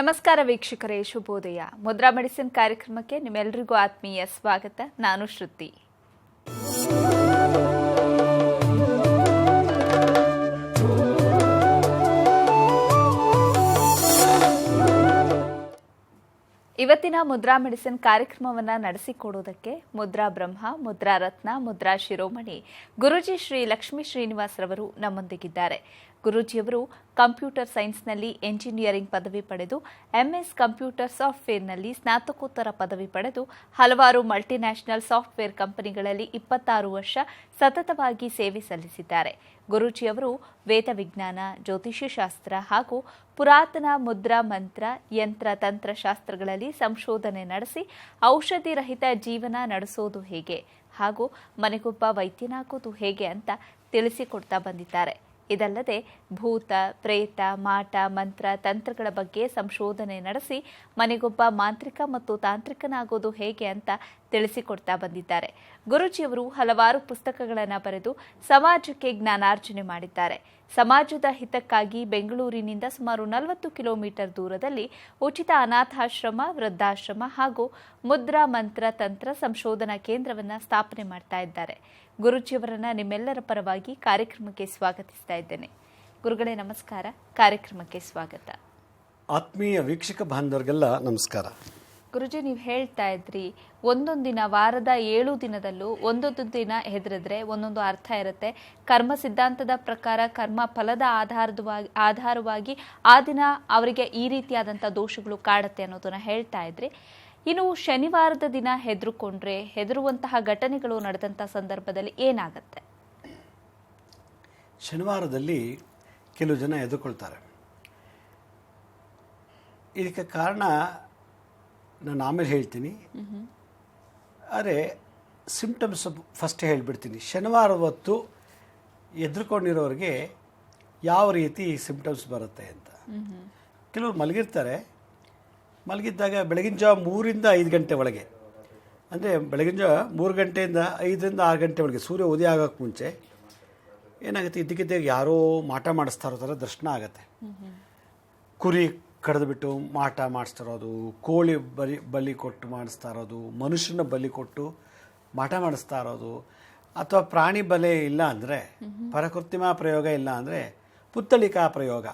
ನಮಸ್ಕಾರ ವೀಕ್ಷಕರೇ, ಶುಭೋದಯ. ಮುದ್ರಾ ಮೆಡಿಸಿನ್ ಕಾರ್ಯಕ್ರಮಕ್ಕೆ ನಿಮ್ಮೆಲ್ಲರಿಗೂ ಆತ್ಮೀಯ ಸ್ವಾಗತ. ನಾನು ಶ್ರುತಿ. ಇವತ್ತಿನ ಮುದ್ರಾ ಮೆಡಿಸಿನ್ ಕಾರ್ಯಕ್ರಮವನ್ನು ನಡೆಸಿಕೊಡುವುದಕ್ಕೆ ಮುದ್ರಾ ಬ್ರಹ್ಮ, ಮುದ್ರಾ ರತ್ನ, ಮುದ್ರಾ ಶಿರೋಮಣಿ ಗುರೂಜಿ ಶ್ರೀ ಲಕ್ಷ್ಮೀ ಶ್ರೀನಿವಾಸ್ ರವರು ನಮ್ಮೊಂದಿಗಿದ್ದಾರೆ. ಗುರೂಜಿಯವರು ಕಂಪ್ಯೂಟರ್ ಸೈನ್ಸ್ನಲ್ಲಿ ಎಂಜಿನಿಯರಿಂಗ್ ಪದವಿ ಪಡೆದು ಎಂಎಸ್ ಕಂಪ್ಯೂಟರ್ ಸಾಫ್ಟ್ವೇರ್ನಲ್ಲಿ ಸ್ನಾತಕೋತ್ತರ ಪದವಿ ಪಡೆದು ಹಲವಾರು ಮಲ್ಟಿನ್ಯಾಷನಲ್ ಸಾಫ್ಟ್ವೇರ್ ಕಂಪನಿಗಳಲ್ಲಿ 26 ವರ್ಷ ಸತತವಾಗಿ ಸೇವೆ ಸಲ್ಲಿಸಿದ್ದಾರೆ. ಗುರೂಜಿಯವರು ವೇದ ವಿಜ್ಞಾನ, ಜ್ಯೋತಿಷ್ಯ ಶಾಸ್ತ್ರ ಹಾಗೂ ಪುರಾತನ ಮುದ್ರಾ ಮಂತ್ರ, ಯಂತ್ರ, ತಂತ್ರಶಾಸ್ತ್ರಗಳಲ್ಲಿ ಸಂಶೋಧನೆ ನಡೆಸಿ ಔಷಧಿ ರಹಿತ ಜೀವನ ನಡೆಸೋದು ಹೇಗೆ ಹಾಗೂ ಮನೆಗೊಬ್ಬ ವೈದ್ಯನಾಗೋದು ಹೇಗೆ ಅಂತ ತಿಳಿಸಿಕೊಡ್ತಾ ಬಂದಿದ್ದಾರೆ. ಇದಲ್ಲದೆ ಭೂತ, ಪ್ರೇತ, ಮಾಟ, ಮಂತ್ರ, ತಂತ್ರಗಳ ಬಗ್ಗೆ ಸಂಶೋಧನೆ ನಡೆಸಿ ಮನೆಗೊಬ್ಬ ಮಾಂತ್ರಿಕ ಮತ್ತು ತಾಂತ್ರಿಕನಾಗೋದು ಹೇಗೆ ಅಂತ ತಿಳಿಸಿಕೊಡ್ತಾ ಬಂದಿದ್ದಾರೆ. ಗುರೂಜಿಯವರು ಹಲವಾರು ಪುಸ್ತಕಗಳನ್ನು ಬರೆದು ಸಮಾಜಕ್ಕೆ ಜ್ಞಾನಾರ್ಜನೆ ಮಾಡಿದ್ದಾರೆ. ಸಮಾಜದ ಹಿತಕ್ಕಾಗಿ ಬೆಂಗಳೂರಿನಿಂದ ಸುಮಾರು 40 ಕಿಲೋಮೀಟರ್ ದೂರದಲ್ಲಿ ಉಚಿತ ಅನಾಥಾಶ್ರಮ, ವೃದ್ಧಾಶ್ರಮ ಹಾಗೂ ಮುದ್ರಾ ಮಂತ್ರ ತಂತ್ರ ಸಂಶೋಧನಾ ಕೇಂದ್ರವನ್ನು ಸ್ಥಾಪನೆ ಮಾಡ್ತಾ ಇದ್ದಾರೆ. ಗುರೂಜಿಯವರನ್ನ ನಿಮ್ಮೆಲ್ಲರ ಪರವಾಗಿ ಕಾರ್ಯಕ್ರಮಕ್ಕೆ ಸ್ವಾಗತಿಸ್ತಾ ಇದ್ದೇನೆ. ಗುರುಗಳೇ ನಮಸ್ಕಾರ, ಕಾರ್ಯಕ್ರಮಕ್ಕೆ ಸ್ವಾಗತ. ಆತ್ಮೀಯ ವೀಕ್ಷಕ ಬಾಂಧವರಿಗೆಲ್ಲ ನಮಸ್ಕಾರ. ಗುರುಜಿ, ನೀವು ಹೇಳ್ತಾ ಇದ್ರಿ ಒಂದೊಂದು ದಿನ, ವಾರದ 7 ದಿನದಲ್ಲೂ ಒಂದೊಂದು ದಿನ ಹೆದರಿದ್ರೆ ಒಂದೊಂದು ಅರ್ಥ ಇರುತ್ತೆ. ಕರ್ಮ ಸಿದ್ಧಾಂತದ ಪ್ರಕಾರ ಕರ್ಮ ಫಲದ ಆಧಾರವಾಗಿ ಆ ದಿನ ಅವರಿಗೆ ಈ ರೀತಿಯಾದಂಥ ದೋಷಗಳು ಕಾಡುತ್ತೆ ಅನ್ನೋದನ್ನ ಹೇಳ್ತಾ ಇದ್ರಿ. ಇನ್ನು ಶನಿವಾರದ ದಿನ ಹೆದರುವಂತಹ ಘಟನೆಗಳು ನಡೆದಂಥ ಸಂದರ್ಭದಲ್ಲಿ ಏನಾಗುತ್ತೆ? ಶನಿವಾರದಲ್ಲಿ ಕೆಲವು ಜನ ಹೆದರ್ಕೊಳ್ತಾರೆ. ಇದಕ್ಕೆ ಕಾರಣ ನಾನು ಆಮೇಲೆ ಹೇಳ್ತೀನಿ. ಆದರೆ ಸಿಂಪ್ಟಮ್ಸ್ ಫಸ್ಟ್ ಹೇಳಿಬಿಡ್ತೀನಿ. ಶನಿವಾರ ಹೊತ್ತು ಹೆದರ್ಕೊಂಡಿರೋರಿಗೆ ಯಾವ ರೀತಿ ಸಿಂಪ್ಟಮ್ಸ್ ಬರುತ್ತೆ ಅಂತ. ಕೆಲವರು ಮಲಗಿದ್ದಾಗ ಬೆಳಗಿನ ಜಾವ 3ರಿಂದ 5 ಗಂಟೆ ಒಳಗೆ, ಅಂದರೆ ಬೆಳಗಿನ ಜಾವ 3 ಗಂಟೆಯಿಂದ 5ರಿಂದ 6 ಗಂಟೆ ಒಳಗೆ ಸೂರ್ಯ ಉದಯ ಆಗೋಕ್ಕೆ ಮುಂಚೆ ಏನಾಗುತ್ತೆ, ಇದ್ದಕ್ಕಿದ್ದಾಗ ಯಾರೋ ಮಾಟ ಮಾಡಿಸ್ತಾ ಇರೋ ಥರ ದರ್ಶನ ಆಗುತ್ತೆ. ಕುರಿ ಕಡಿದ್ಬಿಟ್ಟು ಮಾಟ ಮಾಡಿಸ್ತಾ ಇರೋದು, ಕೋಳಿ ಬಲಿ ಕೊಟ್ಟು ಮಾಡಿಸ್ತಾ ಇರೋದು, ಮನುಷ್ಯನ ಬಲಿ ಕೊಟ್ಟು ಮಾಟ ಮಾಡಿಸ್ತಾ ಇರೋದು, ಅಥವಾ ಪ್ರಾಣಿ ಬಲೆ ಇಲ್ಲ ಅಂದರೆ, ಪರಕೃತ್ರಿಮ ಪ್ರಯೋಗ ಇಲ್ಲ ಅಂದರೆ ಪುತ್ತಳಿಕಾ ಪ್ರಯೋಗ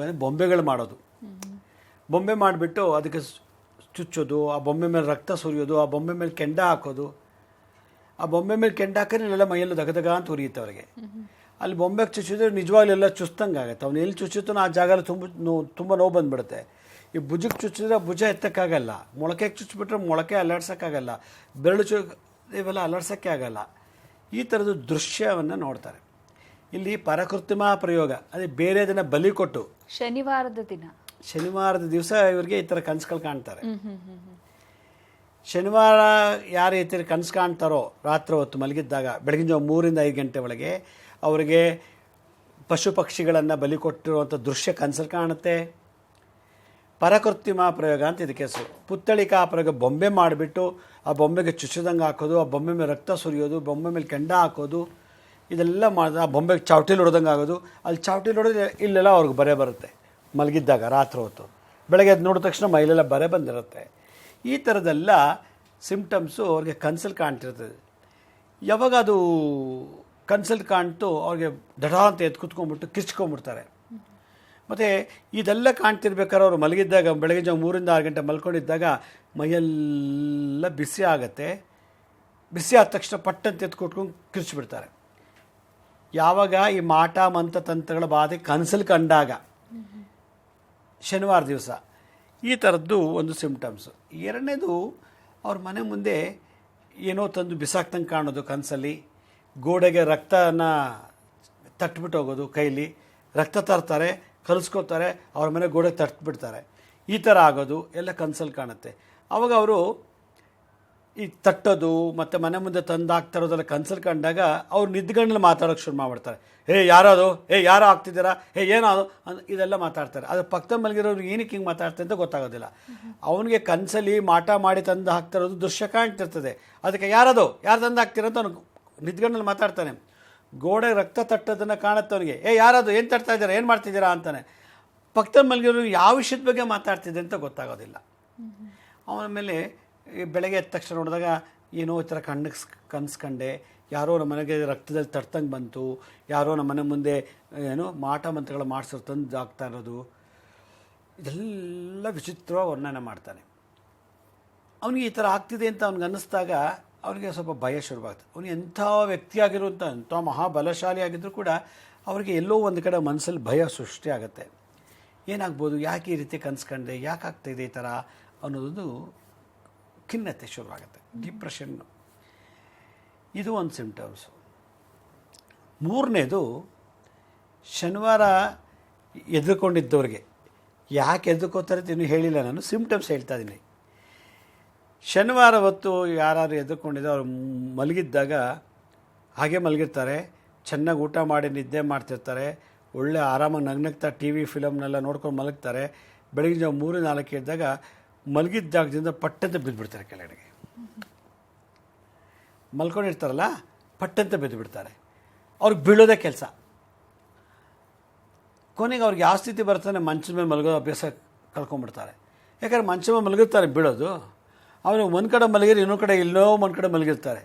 ಅಂದರೆ ಬೊಂಬೆಗಳು ಮಾಡೋದು. ಬೊಂಬೆ ಮಾಡಿಬಿಟ್ಟು ಅದಕ್ಕೆ ಚುಚ್ಚೋದು, ಆ ಬೊಂಬೆ ಮೇಲೆ ರಕ್ತ ಸುರಿಯೋದು, ಆ ಬೊಂಬೆ ಮೇಲೆ ಕೆಂಡ ಹಾಕೋದು. ಆ ಬೊಂಬೆ ಮೇಲೆ ಕೆಂಡ ಹಾಕಿದ್ರೆ ಇಲ್ಲೆಲ್ಲ ಮೈಯೆಲ್ಲ ದಗದಗ ಅಂತ ಉರಿಯುತ್ತೆ ಅವರಿಗೆ. ಅಲ್ಲಿ ಬೊಂಬೆಗೆ ಚುಚ್ಚಿದ್ರೆ ನಿಜವಾಗ್ಲೂ ಎಲ್ಲ ಚುಸ್ತಂಗೆ ಆಗುತ್ತೆ. ಅವ್ನು ಎಲ್ಲಿ ಚುಚ್ಚುತ್ತಾನೋ ಆ ಜಾಗದಲ್ಲಿ ತುಂಬ ನೋವು ಬಂದುಬಿಡುತ್ತೆ. ಈ ಭುಜಕ್ಕೆ ಚುಚ್ಚಿದ್ರೆ ಭುಜ ಎತ್ತಕ್ಕಾಗಲ್ಲ, ಮೊಳಕೆಗೆ ಚುಚ್ಚಿಬಿಟ್ರೆ ಮೊಳಕೆ ಅಲ್ಲಾಡ್ಸೋಕ್ಕಾಗಲ್ಲ, ಬೆರಳು ಇವೆಲ್ಲ ಅಲ್ಲಾಡ್ಸೋಕ್ಕೆ ಆಗಲ್ಲ. ಈ ಥರದ್ದು ದೃಶ್ಯವನ್ನು ನೋಡ್ತಾರೆ. ಇಲ್ಲಿ ಪರಕೃತ್ರಿಮ ಪ್ರಯೋಗ, ಅದೇ ಬೇರೆ ದಿನ ಬಲಿ ಕೊಟ್ಟು ಶನಿವಾರದ ದಿವಸ ಇವರಿಗೆ ಈ ಥರ ಕನಸುಗಳು ಕಾಣ್ತಾರೆ. ಶನಿವಾರ ಯಾರು ಈ ಥರ ಕನಸು ಕಾಣ್ತಾರೋ ರಾತ್ರಿ ಹೊತ್ತು ಮಲಗಿದ್ದಾಗ ಬೆಳಗಿನ ಜಾವ 3ರಿಂದ 5 ಗಂಟೆ ಒಳಗೆ ಅವರಿಗೆ ಪಶು ಪಕ್ಷಿಗಳನ್ನು ಬಲಿ ಕೊಟ್ಟಿರುವಂಥ ದೃಶ್ಯ ಕನಸಲ್ಲಿ ಕಾಣುತ್ತೆ. ಪರಕೃತ್ರಿಮ ಪ್ರಯೋಗ ಅಂತ ಇದಕ್ಕೆ ಹೆಸರು. ಪುತ್ತಳಿಕಾ ಪ್ರಯೋಗ, ಬೊಂಬೆ ಮಾಡಿಬಿಟ್ಟು ಆ ಬೊಂಬೆಗೆ ಚುಚ್ಚಿದಂಗೆ ಹಾಕೋದು, ಆ ಬೊಂಬೆ ಮೇಲೆ ರಕ್ತ ಸುರಿಯೋದು, ಬೊಂಬೆ ಮೇಲೆ ಕೆಂಡ ಹಾಕೋದು, ಇದೆಲ್ಲ ಮಾಡಿದ್ರೆ ಆ ಬೊಂಬೆಗೆ ಚಾವಟಿಲಿ ಹೊಡೆದಂಗೆ ಆಗೋದು. ಅಲ್ಲಿ ಚಾವಟಿಲಿ ಹೊಡೆದ್ರೆ ಇಲ್ಲೆಲ್ಲ ಅವ್ರಿಗೆ ಬರೆ ಬರುತ್ತೆ ಮಲಗಿದ್ದಾಗ ರಾತ್ರಿ ಹೊತ್ತು. ಬೆಳಗ್ಗೆ ಅದು ನೋಡಿದ ತಕ್ಷಣ ಮೈಲೆಲ್ಲ ಬರೆ ಬಂದಿರುತ್ತೆ. ಈ ಥರದ್ದೆಲ್ಲ ಸಿಂಪ್ಟಮ್ಸು ಅವ್ರಿಗೆ ಕನ್ಸಲ್ಲಿ ಕಾಣ್ತಿರ್ತದೆ. ಯಾವಾಗ ಅದು ಕನ್ಸಲ್ಲಿ ಕಾಣ್ತು ಅವ್ರಿಗೆ ದಡ ಅಂತ ಎದ್ದು ಕುತ್ಕೊಂಡ್ಬಿಟ್ಟು ಕಿರ್ಚ್ಕೊಂಡ್ಬಿಡ್ತಾರೆ. ಮತ್ತು ಇದೆಲ್ಲ ಕಾಣ್ತಿರ್ಬೇಕಾದ್ರೆ ಅವರು ಮಲಗಿದ್ದಾಗ ಬೆಳಗ್ಗೆ ಜಾವ 3ರಿಂದ 6 ಗಂಟೆ ಮಲ್ಕೊಂಡಿದ್ದಾಗ ಮೈಯೆಲ್ಲ ಬಿಸಿ ಆಗುತ್ತೆ. ಬಿಸಿ ಆದ ತಕ್ಷಣ ಪಟ್ಟಂತ ಎದ್ದು ಕುಟ್ಕೊಂಡು ಕಿರ್ಚಿಬಿಡ್ತಾರೆ. ಯಾವಾಗ ಈ ಮಾಟ ಮಂತ್ರ ತಂತ್ರಗಳ ಬಾಧೆ ಕನಸಲ್ಲಿ ಕಂಡಾಗ ಶನಿವಾರ ದಿವಸ ಈ ಥರದ್ದು ಒಂದು ಸಿಂಪ್ಟಮ್ಸು. ಎರಡನೇದು, ಅವ್ರ ಮನೆ ಮುಂದೆ ಏನೋ ತಂದು ಬಿಸಾಕ್ತಂಗೆ ಕಾಣೋದು ಕನಸಲ್ಲಿ. ಗೋಡೆಗೆ ರಕ್ತನ ತಟ್ಬಿಟ್ಟು ಹೋಗೋದು, ಕೈಲಿ ರಕ್ತ ತರ್ತಾರೆ, ಕಲಿಸ್ಕೋತಾರೆ, ಅವ್ರ ಮನೆ ಗೋಡೆಗೆ ತಟ್ಬಿಡ್ತಾರೆ. ಈ ಥರ ಆಗೋದು ಎಲ್ಲ ಕನಸಲ್ಲಿ ಕಾಣುತ್ತೆ. ಆವಾಗ ಅವರು ಈ ತಟ್ಟೋದು ಮತ್ತು ಮನೆ ಮುಂದೆ ತಂದು ಹಾಕ್ತಾ ಇರೋದೆಲ್ಲ ಕನಸಲ್ಲಿ ಕಂಡಾಗ ಅವ್ರು ನಿದ್ಗಣ್ಣಲ್ಲಿ ಮಾತಾಡೋಕ್ಕೆ ಶುರು ಮಾಡಿಬಿಡ್ತಾರೆ. ಯಾರೋ ಯಾರೋ ಆಗ್ತಿದ್ದೀರಾ, ಏನೋ ಇದೆಲ್ಲ ಮಾತಾಡ್ತಾರೆ. ಅದು ಪಕ್ಕದಲ್ಲಿ ಮಲಗಿರೋರು ಏನಕ್ಕೆ ಹಿಂಗೆ ಮಾತಾಡ್ತಾರೆ ಅಂತ ಗೊತ್ತಾಗೋದಿಲ್ಲ. ಅವನಿಗೆ ಕನಸಲ್ಲಿ ಮಾಟ ಮಾಡಿ ತಂದು ಹಾಕ್ತಾ ಇರೋದು ದೃಶ್ಯ ಕಾಣ್ತಿರ್ತದೆ. ಅದಕ್ಕೆ ಯಾರು ತಂದು ಹಾಕ್ತೀರಂತ ಅವ್ನು ನಿದ್ಗಣ್ಣಲ್ಲಿ ಮಾತಾಡ್ತಾನೆ. ಗೋಡೆ ರಕ್ತ ತಟ್ಟೋದನ್ನು ಕಾಣುತ್ತೆ ಅವನಿಗೆ. ಯಾರದು ಏನು ತಟ್ತಾ ಇದ್ದೀರಾ, ಏನು ಮಾಡ್ತಿದ್ದೀರಾ ಅಂತಾನೆ. ಪಕ್ಕದಲ್ಲಿ ಮಲಗಿರೋರು ಯಾವ ವಿಷಯದ ಬಗ್ಗೆ ಮಾತಾಡ್ತಿದೆ ಅಂತ ಗೊತ್ತಾಗೋದಿಲ್ಲ. ಅವನ ಮೇಲೆ ಬೆಳಗ್ಗೆ ಎದ್ದ ತಕ್ಷಣ ನೋಡಿದಾಗ ಏನೋ ಈ ಥರ ಕನ್ಸ್ಕೊಂಡೆ, ಯಾರೋ ನಮ್ಮ ಮನೆಗೆ ರಕ್ತದಲ್ಲಿ ತಡ್ತಂಗೆ ಬಂತು, ಯಾರೋ ನಮ್ಮ ಮನೆ ಮುಂದೆ ಏನೋ ಮಾಟ ಮಂತ್ರಗಳು ಮಾಡಿಸೋರು ತಂದು ಆಗ್ತಾ ಇರೋದು, ಇದೆಲ್ಲ ವಿಚಿತ್ರವಾಗಿ ವರ್ಣನೆ ಮಾಡ್ತಾನೆ. ಅವನಿಗೆ ಈ ಥರ ಆಗ್ತಿದೆ ಅಂತ ಅವ್ನಿಗೆ ಅನ್ನಿಸ್ದಾಗ ಅವನಿಗೆ ಸ್ವಲ್ಪ ಭಯ ಶುರುವಾಗ್ತದೆ. ಅವನು ಎಂಥ ವ್ಯಕ್ತಿಯಾಗಿರುವಂಥ ಎಂಥ ಮಹಾಬಲಶಾಲಿ ಆಗಿದ್ದರೂ ಕೂಡ ಅವರಿಗೆ ಎಲ್ಲೋ ಒಂದು ಕಡೆ ಮನಸ್ಸಲ್ಲಿ ಭಯ ಸೃಷ್ಟಿ ಆಗುತ್ತೆ. ಏನಾಗ್ಬೋದು, ಯಾಕೆ ಈ ರೀತಿ ಕನ್ಸ್ಕೊಂಡೆ, ಯಾಕೆ ಆಗ್ತಾಯಿದೆ ಈ ಥರ ಅನ್ನೋದೊಂದು ಖಿನ್ನತೆ ಶುರುವಾಗುತ್ತೆ, ಡಿಪ್ರೆಷನ್ನು. ಇದು ಒಂದು ಸಿಂಪ್ಟಮ್ಸು. ಮೂರನೇದು, ಶನಿವಾರ ಎದುರ್ಕೊಂಡಿದ್ದವ್ರಿಗೆ ಯಾಕೆ ಎದುರ್ಕೋತಾರೆ ಅಂತ ಇನ್ನೂ ಹೇಳಿಲ್ಲ, ನಾನು ಸಿಂಪ್ಟಮ್ಸ್ ಹೇಳ್ತಾ ಇದ್ದೀನಿ. ಶನಿವಾರ ಹೊತ್ತು ಯಾರು ಎದುರ್ಕೊಂಡಿದ್ದೋ ಅವ್ರು ಮಲಗಿದ್ದಾಗ ಹಾಗೆ ಮಲಗಿರ್ತಾರೆ, ಚೆನ್ನಾಗಿ ಊಟ ಮಾಡಿ ನಿದ್ದೆ ಮಾಡ್ತಿರ್ತಾರೆ, ಒಳ್ಳೆ ಆರಾಮಾಗಿ ನಗ್ನಗ್ತಾ ಟಿ ವಿ ಫಿಲಮ್ನೆಲ್ಲ ನೋಡ್ಕೊಂಡು ಮಲಗ್ತಾರೆ. ಬೆಳಗಿನ ಜಾವ 3-4 ಎದ್ದಾಗ ಮಲಗಿದ್ದ ಜಾಗದಿಂದ ಪಟ್ಟಂತ ಬಿದ್ದುಬಿಡ್ತಾರೆ ಕೆಳಗಡೆಗೆ. ಮಲ್ಕೊಂಡಿರ್ತಾರಲ್ಲ, ಪಟ್ಟಂತ ಬಿದ್ದುಬಿಡ್ತಾರೆ. ಅವ್ರಿಗೆ ಬೀಳೋದೇ ಕೆಲಸ. ಕೊನೆಗೆ ಅವ್ರಿಗೆ ಯಾವ ಸ್ಥಿತಿ ಬರ್ತಾನೆ, ಮಂಚದ ಮೇಲೆ ಮಲಗೋದು ಅಭ್ಯಾಸ ಕಳ್ಕೊಂಡ್ಬಿಡ್ತಾರೆ. ಯಾಕಂದ್ರೆ ಮಂಚದ ಮೇಲೆ ಮಲಗಿರ್ತಾರೆ ಬೀಳೋದು. ಆಮೇಲೆ ಒಂದು ಕಡೆ ಮಲಗಿರಿ, ಇನ್ನೊಂದು ಕಡೆ ಇಲ್ಲೋ ಒಂದು ಕಡೆ ಮಲಗಿರ್ತಾರೆ.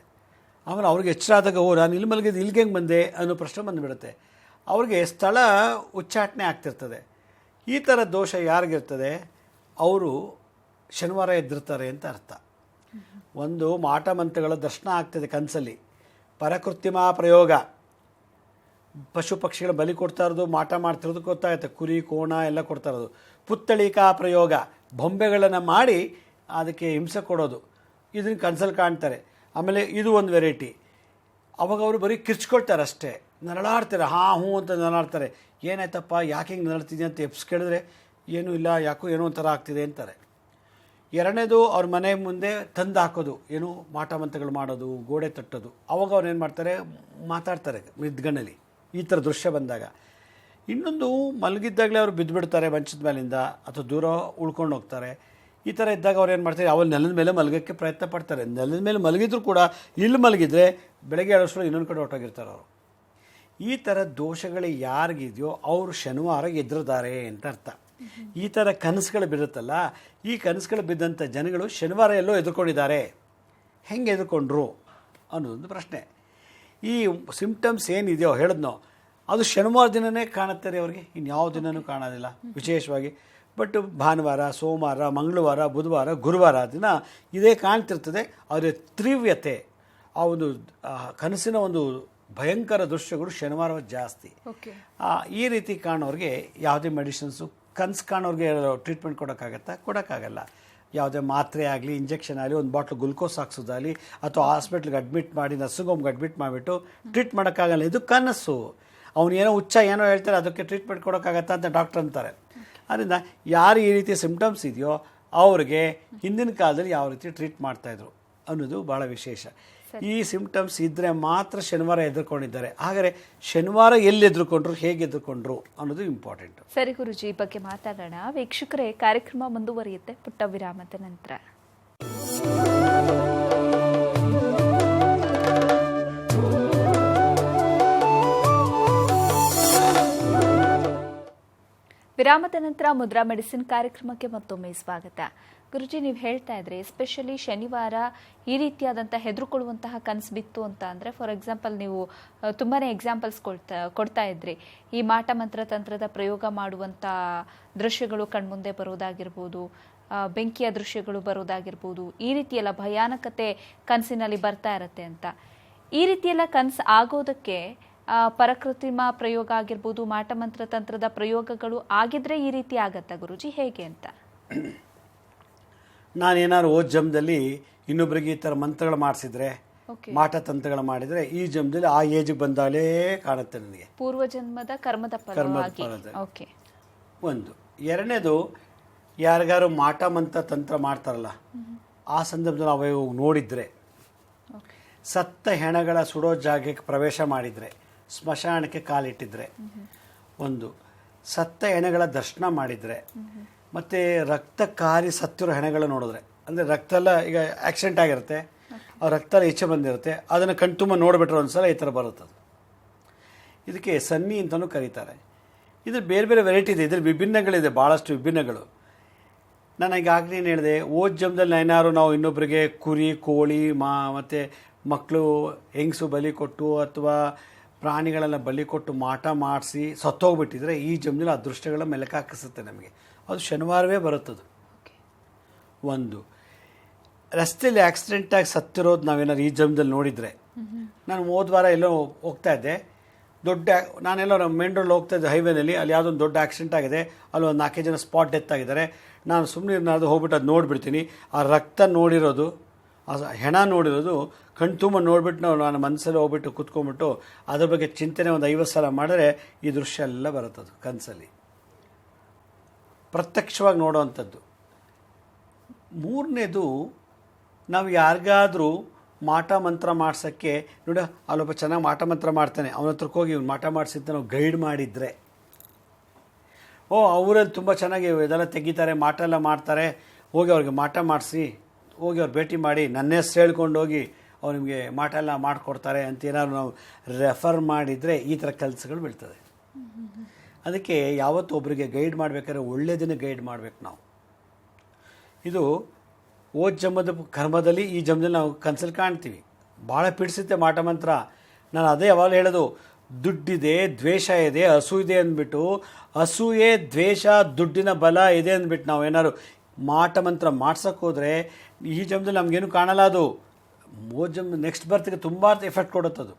ಆಮೇಲೆ ಅವ್ರಿಗೆ ಎಚ್ಚರ ಆದಾಗ ನಾನು ಇಲ್ಲಿ ಮಲಗಿದ್ದು ಇಲ್ಲಿಗೆ ಹೆಂಗೆ ಬಂದೆ ಅನ್ನೋ ಪ್ರಶ್ನೆ ಬಂದುಬಿಡುತ್ತೆ. ಅವ್ರಿಗೆ ಸ್ಥಳ ಉಚ್ಚಾಟನೆ ಆಗ್ತಿರ್ತದೆ. ಈ ಥರ ದೋಷ ಯಾರಿಗಿರ್ತದೆ ಅವರು ಶನಿವಾರ ಎದ್ದಿರ್ತಾರೆ ಅಂತ ಅರ್ಥ. ಒಂದು ಮಾಟ ಮಂತ್ರಗಳ ದರ್ಶನ ಆಗ್ತದೆ ಕನಸಲ್ಲಿ, ಪರಕೃತ್ರಿಮ ಪ್ರಯೋಗ, ಪಶು ಪಕ್ಷಿಗಳ ಬಲಿ ಕೊಡ್ತಾ ಇರೋದು, ಮಾಟ ಮಾಡ್ತಿರೋದು ಗೊತ್ತಾಗುತ್ತೆ, ಕುರಿ ಕೋಣ ಎಲ್ಲ ಕೊಡ್ತಾ ಇರೋದು. ಪುತ್ತಳಿಕಾ ಪ್ರಯೋಗ, ಬೊಂಬೆಗಳನ್ನು ಮಾಡಿ ಅದಕ್ಕೆ ಹಿಂಸೆ ಕೊಡೋದು, ಇದನ್ನು ಕನಸಲ್ಲಿ ಕಾಣ್ತಾರೆ. ಆಮೇಲೆ ಇದು ಒಂದು ವೆರೈಟಿ. ಅವಾಗ ಅವರು ಬರೀ ಕಿರ್ಚ್ಕೊಳ್ತಾರೆ ಅಷ್ಟೇ, ನರಳಾಡ್ತಾರೆ, ಹಾಂ ಹ್ಞೂ ಅಂತ ನರಳಾಡ್ತಾರೆ. ಏನಾಯ್ತಪ್ಪ, ಯಾಕೆ ಹಿಂಗೆ ನರಳ್ತಿದ್ದೆ ಅಂತ ಎಪ್ಸ್ ಕೇಳಿದ್ರೆ ಏನೂ ಇಲ್ಲ, ಯಾಕೋ ಏನೋ ಒಂಥರ ಆಗ್ತಿದೆ ಅಂತಾರೆ. ಎರಡನೇದು, ಅವ್ರ ಮನೆ ಮುಂದೆ ತಂದು ಹಾಕೋದು, ಏನು ಮಾಟ ಮಂತ್ರಗಳು ಮಾಡೋದು, ಗೋಡೆ ತಟ್ಟೋದು. ಅವಾಗ ಅವ್ರು ಏನು ಮಾಡ್ತಾರೆ, ಮಾತಾಡ್ತಾರೆ ನಿದ್ಗಣ್ಣಲ್ಲಿ ಈ ಥರ ದೃಶ್ಯ ಬಂದಾಗ. ಇನ್ನೊಂದು, ಮಲಗಿದ್ದಾಗಲೇ ಅವರು ಬಿದ್ದುಬಿಡ್ತಾರೆ ಮಂಚದ ಮೇಲಿಂದ ಅಥವಾ ದೂರ ಉಳ್ಕೊಂಡು ಹೋಗ್ತಾರೆ. ಈ ಥರ ಇದ್ದಾಗ ಅವ್ರು ಏನು ಮಾಡ್ತಾರೆ, ಅವಳು ನೆಲದ ಮೇಲೆ ಮಲಗೋಕ್ಕೆ ಪ್ರಯತ್ನ ಪಡ್ತಾರೆ. ನೆಲದ ಮೇಲೆ ಮಲಗಿದ್ರು ಕೂಡ ಇಲ್ಲಿ ಮಲಗಿದ್ರೆ ಬೆಳಗ್ಗೆ ಹೇಳೋಷ್ಟರಲ್ಲಿ ಇನ್ನೊಂದು ಕಡೆ ಹೊರಟೋಗಿರ್ತಾರೆ ಅವರು. ಈ ಥರ ದೋಷಗಳು ಯಾರಿಗಿದೆಯೋ ಅವರು ಶನಿವಾರ ಎದುರಿದ್ದಾರೆ ಅಂತ ಅರ್ಥ. ಈ ಥರ ಕನಸುಗಳು ಬಿಡುತ್ತಲ್ಲ, ಈ ಕನಸುಗಳು ಬಿದ್ದಂಥ ಜನಗಳು ಶನಿವಾರ ಎಲ್ಲೋ ಎದುರ್ಕೊಂಡಿದ್ದಾರೆ. ಹೆಂಗೆ ಎದುರ್ಕೊಂಡ್ರು ಅನ್ನೋದೊಂದು ಪ್ರಶ್ನೆ. ಈ ಸಿಂಪ್ಟಮ್ಸ್ ಏನಿದೆಯೋ ಹೇಳಿದ್ನೋ ಅದು ಶನಿವಾರ ದಿನವೇ ಕಾಣುತ್ತೆ ರೀ ಅವ್ರಿಗೆ, ಇನ್ಯಾವ ದಿನವೂ ಕಾಣೋದಿಲ್ಲ ವಿಶೇಷವಾಗಿ. ಬಟ್ ಭಾನುವಾರ, ಸೋಮವಾರ, ಮಂಗಳವಾರ, ಬುಧವಾರ, ಗುರುವಾರ ದಿನ ಇದೇ ಕಾಣ್ತಿರ್ತದೆ. ಅದರ ತೀವ್ರತೆ, ಆ ಒಂದು ಕನಸಿನ ಒಂದು ಭಯಂಕರ ದೃಶ್ಯಗಳು ಶನಿವಾರ ಜಾಸ್ತಿ. ಈ ರೀತಿ ಕಾಣೋರಿಗೆ ಯಾವುದೇ ಮೆಡಿಸಿನ್ಸು, ಕನಸು ಕಾಣೋರಿಗೆ ಟ್ರೀಟ್ಮೆಂಟ್ ಕೊಡೋಕ್ಕಾಗಲ್ಲ. ಯಾವುದೇ ಮಾತ್ರೆ ಆಗಲಿ, ಇಂಜೆಕ್ಷನ್ ಆಗಲಿ, ಒಂದು ಬಾಟ್ಲು ಗ್ಲುಕೋಸ್ ಹಾಕ್ಸೋದಾಗಲಿ, ಅಥವಾ ಹಾಸ್ಪಿಟ್ಲಿಗೆ ಅಡ್ಮಿಟ್ ಮಾಡಿ ನರ್ಸಿಂಗ್ ಹೋಮ್ಗೆ ಅಡ್ಮಿಟ್ ಮಾಡಿಬಿಟ್ಟು ಟ್ರೀಟ್ ಮಾಡೋಕ್ಕಾಗಲ್ಲ. ಇದು ಕನಸು. ಅವನು ಏನೋ ಹುಚ್ಚ ಏನೋ ಹೇಳ್ತಾರೆ, ಅದಕ್ಕೆ ಟ್ರೀಟ್ಮೆಂಟ್ ಕೊಡೋಕ್ಕಾಗತ್ತಾ ಅಂತ ಡಾಕ್ಟರ್ ಅಂತಾರೆ. ಆದ್ದರಿಂದ ಯಾರು ಈ ರೀತಿ ಸಿಂಪ್ಟಮ್ಸ್ ಇದೆಯೋ ಅವ್ರಿಗೆ ಹಿಂದಿನ ಕಾಲದಲ್ಲಿ ಯಾವ ರೀತಿ ಟ್ರೀಟ್ ಮಾಡ್ತಾಯಿದ್ರು ಅನ್ನೋದು ಭಾಳ ವಿಶೇಷ. ಈ ಸಿಂಪ್ಟಮ್ಸ್ ಇದ್ದರೆ ಮಾತ್ರ ಶನಿವಾರ ಎದುರ್ಕೊಂಡಿದ್ದಾರೆ. ಹಾಗಾದರೆ ಶನಿವಾರ ಎಲ್ಲಿ ಎದುರ್ಕೊಂಡ್ರು, ಹೇಗೆ ಎದುರ್ಕೊಂಡ್ರು ಅನ್ನೋದು ಇಂಪಾರ್ಟೆಂಟ್. ಸರಿ ಗುರುಜಿ, ಈ ಬಗ್ಗೆ ಮಾತಾಡೋಣ. ವೀಕ್ಷಕರೇ, ಕಾರ್ಯಕ್ರಮ ಮುಂದುವರಿಯುತ್ತೆ ಪುಟ್ಟ ವಿರಾಮದ ನಂತರ. ವಿರಾಮದ ನಂತರ ಮುದ್ರಾ ಮೆಡಿಸಿನ್ ಕಾರ್ಯಕ್ರಮಕ್ಕೆ ಮತ್ತೊಮ್ಮೆ ಸ್ವಾಗತ. ಗುರುಜಿ, ನೀವು ಹೇಳ್ತಾ ಇದ್ರಿ ಎಸ್ಪೆಷಲಿ ಶನಿವಾರ ಈ ರೀತಿಯಾದಂಥ ಹೆದರುಕೊಳ್ಳುವಂತಹ ಕನಸು ಬಿತ್ತು ಅಂತ ಅಂದರೆ, ಫಾರ್ ಎಕ್ಸಾಂಪಲ್ ನೀವು ತುಂಬಾ ಎಕ್ಸಾಂಪಲ್ಸ್ ಕೊಡ್ತಾ ಇದ್ರಿ. ಈ ಮಾಟ ಮಂತ್ರ ತಂತ್ರದ ಪ್ರಯೋಗ ಮಾಡುವಂಥ ದೃಶ್ಯಗಳು ಕಣ್ಮುಂದೆ ಬರೋದಾಗಿರ್ಬೋದು, ಬೆಂಕಿಯ ದೃಶ್ಯಗಳು ಬರೋದಾಗಿರ್ಬೋದು, ಈ ರೀತಿಯೆಲ್ಲ ಭಯಾನಕತೆ ಕನಸಿನಲ್ಲಿ ಬರ್ತಾ ಇರತ್ತೆ ಅಂತ. ಈ ರೀತಿಯೆಲ್ಲ ಕನಸು ಆಗೋದಕ್ಕೆ ಪರಕೃತ್ರಿಮ ಪ್ರಯೋಗ ಆಗಿರ್ಬೋದು, ಮಾಟಮಂತ್ರ ತಂತ್ರದ ಪ್ರಯೋಗಗಳು ಆಗಿದ್ರೆ ಈ ರೀತಿ ಆಗತ್ತಾ ಗುರುಜಿ, ಹೇಗೆ ಅಂತ? ನಾನೇನಾದ್ರು ಓದ್ ಜನ್ಮದಲ್ಲಿ ಇನ್ನೊಬ್ಬರಿಗೆ ಈ ಥರ ಮಂತ್ರಗಳು ಮಾಡಿಸಿದ್ರೆ, ಮಾಟ ತಂತ್ರಗಳು ಮಾಡಿದರೆ, ಈ ಜನ್ಮದಲ್ಲಿ ಆ ಏಜಿಗೆ ಬಂದಾಗಲೇ ಕಾಣುತ್ತೆ ನನಗೆ, ಪೂರ್ವಜನ್ಮದ ಕರ್ಮದ ಫಲವಾಗಿ. ಓಕೆ, ಒಂದು. ಎರಡನೇದು, ಯಾರಿಗಾರು ಮಾಟ ಮಂತ್ರ ತಂತ್ರ ಮಾಡ್ತಾರಲ್ಲ, ಆ ಸಂದರ್ಭದಲ್ಲಿ ನಾವು ನೋಡಿದರೆ, ಸತ್ತ ಹೆಣಗಳ ಸುಡೋ ಜಾಗಕ್ಕೆ ಪ್ರವೇಶ ಮಾಡಿದರೆ, ಸ್ಮಶಾನಕ್ಕೆ ಕಾಲಿಟ್ಟಿದ್ರೆ, ಒಂದು. ಸತ್ತ ಹೆಣಗಳ ದರ್ಶನ ಮಾಡಿದರೆ, ಮತ್ತು ರಕ್ತ ಕಾರಿ ಸತ್ತಿರೋ ಹೆಣಗಳು ನೋಡಿದ್ರೆ, ಅಂದರೆ ರಕ್ತ ಎಲ್ಲ ಈಗ ಆಕ್ಸಿಡೆಂಟ್ ಆಗಿರುತ್ತೆ, ಆ ರಕ್ತ ಎಲ್ಲ ಈಚೆ ಬಂದಿರುತ್ತೆ, ಅದನ್ನು ಕಣ್ತುಂಬ ನೋಡಿಬಿಟ್ರೆ ಒಂದು ಸಲ ಈ ಥರ ಬರುತ್ತದೆ. ಇದಕ್ಕೆ ಸನ್ನಿ ಅಂತಲೂ ಕರೀತಾರೆ. ಇದ್ರ ಬೇರೆ ಬೇರೆ ವೆರೈಟಿ ಇದೆ, ಇದ್ರ ವಿಭಿನ್ನಗಳಿದೆ, ಭಾಳಷ್ಟು ವಿಭಿನ್ನಗಳು. ನಾನು ಈಗಾಗಲೇ ಏನು ಹೇಳಿದೆ, ಜನ್ಮದಲ್ಲಿ ಏನಾದ್ರು ನಾವು ಇನ್ನೊಬ್ಬರಿಗೆ ಕುರಿ, ಕೋಳಿ, ಮತ್ತು ಮಕ್ಕಳು, ಹೆಂಗಸು ಬಲಿ ಕೊಟ್ಟು ಅಥವಾ ಪ್ರಾಣಿಗಳೆಲ್ಲ ಬಲಿ ಕೊಟ್ಟು ಮಾಟ ಮಾಡಿಸಿ ಸತ್ತೋಗ್ಬಿಟ್ಟಿದ್ರೆ ಈ ಜನ್ಮದಲ್ಲಿ ಅದೃಷ್ಟಗಳ ಮೆಲುಕು ಹಾಕಿಸುತ್ತೆ ನಮಗೆ. ಅದು ಶನಿವಾರವೇ ಬರುತ್ತದು. ಒಂದು ರಸ್ತೆಯಲ್ಲಿ ಆಕ್ಸಿಡೆಂಟಾಗಿ ಸತ್ತಿರೋದು ನಾವೇನಾದ್ರು ಈ ಜನ್ಮದಲ್ಲಿ ನೋಡಿದರೆ, ನಾನು ಹೋದ ವಾರ ಎಲ್ಲೋ ಹೋಗ್ತಾ ಇದ್ದೆ, ನಾನೆಲ್ಲೋ ಮೇನ್ ರೋಡ್ ಹೋಗ್ತಾ ಇದ್ದೆ ಹೈವೇನಲ್ಲಿ, ಅಲ್ಲಿ ಯಾವುದೋ ಒಂದು ದೊಡ್ಡ ಆಕ್ಸಿಡೆಂಟ್ ಆಗಿದೆ, ಅಲ್ಲಿ ಒಂದು 4 ಜನ ಸ್ಪಾಟ್ ಡೆತ್ ಆಗಿದ್ದಾರೆ. ನಾನು ಸುಮ್ಮನೆ ಏನಾದ್ರು ಹೋಗ್ಬಿಟ್ಟು ಅದು ನೋಡಿಬಿಡ್ತೀನಿ. ಆ ರಕ್ತ ನೋಡಿರೋದು, ಆ ಹೆಣ ನೋಡಿರೋದು ಕಣ್ಣು ತುಂಬ ನೋಡಿಬಿಟ್ಟು ನಾನು ಮನಸ್ಸಲ್ಲಿ ಹೋಗ್ಬಿಟ್ಟು ಕೂತ್ಕೊಂಡ್ಬಿಟ್ಟು ಅದ್ರ ಬಗ್ಗೆ ಚಿಂತನೆ ಒಂದು 50 ಸಲ ಮಾಡಿದ್ರೆ ಈ ದೃಶ್ಯ ಎಲ್ಲ ಬರುತ್ತದು ಕನಸಲ್ಲಿ, ಪ್ರತ್ಯಕ್ಷವಾಗಿ ನೋಡೋವಂಥದ್ದು. ಮೂರನೇದು, ನಾವು ಯಾರಿಗಾದರೂ ಮಾಟ ಮಂತ್ರ ಮಾಡ್ಸೋಕ್ಕೆ ನೋಡಿ, ಅಲ್ಲೊಬ್ಬ ಚೆನ್ನಾಗಿ ಮಾಟ ಮಂತ್ರ ಮಾಡ್ತಾನೆ, ಅವನ ಹತ್ರಕ್ಕೆ ಹೋಗಿ ಇವ್ನು ಮಾಟ ಮಾಡಿಸಿದ್ದ ನಾವು ಗೈಡ್ ಮಾಡಿದರೆ, ಅವರಲ್ಲಿ ತುಂಬ ಚೆನ್ನಾಗಿ ಇದೆಲ್ಲ ತೆಗಿತಾರೆ, ಮಾಟ ಎಲ್ಲ ಮಾಡ್ತಾರೆ, ಹೋಗಿ ಅವ್ರಿಗೆ ಮಾಟ ಮಾಡಿಸಿ, ಹೋಗಿ ಅವ್ರು ಭೇಟಿ ಮಾಡಿ ನನ್ನ ಹೆಸ್ರು ಹೇಳ್ಕೊಂಡು ಹೋಗಿ ಅವ್ರು ನಿಮಗೆ ಮಾಟ ಎಲ್ಲ ಮಾಡಿಕೊಡ್ತಾರೆ ಅಂತ ಏನಾದ್ರು ನಾವು ರೆಫರ್ ಮಾಡಿದರೆ ಈ ಥರ ಕೆಲಸಗಳು ಬೀಳ್ತದೆ. ಅದಕ್ಕೆ ಯಾವತ್ತೂ ಒಬ್ಬರಿಗೆ ಗೈಡ್ ಮಾಡಬೇಕಾದ್ರೆ ಒಳ್ಳೆಯದನ್ನು ಗೈಡ್ ಮಾಡಬೇಕು ನಾವು. ಇದು ಜನ್ಮದ ಕರ್ಮದಲ್ಲಿ ಈ ಜನ್ಮದಲ್ಲಿ ನಾವು ಕನಸಲ್ಲಿ ಕಾಣ್ತೀವಿ. ಭಾಳ ಪಿಡಿಸುತ್ತೆ ಮಾಟ ಮಂತ್ರ. ನಾನು ಅದೇ ಯಾವಾಗಲೂ ಹೇಳೋದು, ದುಡ್ಡಿದೆ, ದ್ವೇಷ ಇದೆ, ಹಸು ಇದೆ ಅಂದ್ಬಿಟ್ಟು, ಹಸುಯೇ ದ್ವೇಷ, ದುಡ್ಡಿನ ಬಲ ಇದೆ ಅಂದ್ಬಿಟ್ಟು ನಾವು ಏನಾದ್ರು ಮಾಟ ಮಂತ್ರ ಮಾಡ್ಸೋಕ್ಕೆ ಹೋದರೆ ಈ ಜನ್ಮದಲ್ಲಿ ನಮಗೇನು ಕಾಣಲ್ಲ. ಅದು ನೆಕ್ಸ್ಟ್ ಬರ್ತಿಗೆ ತುಂಬ ಎಫೆಕ್ಟ್ ಕೊಡುತ್ತದು.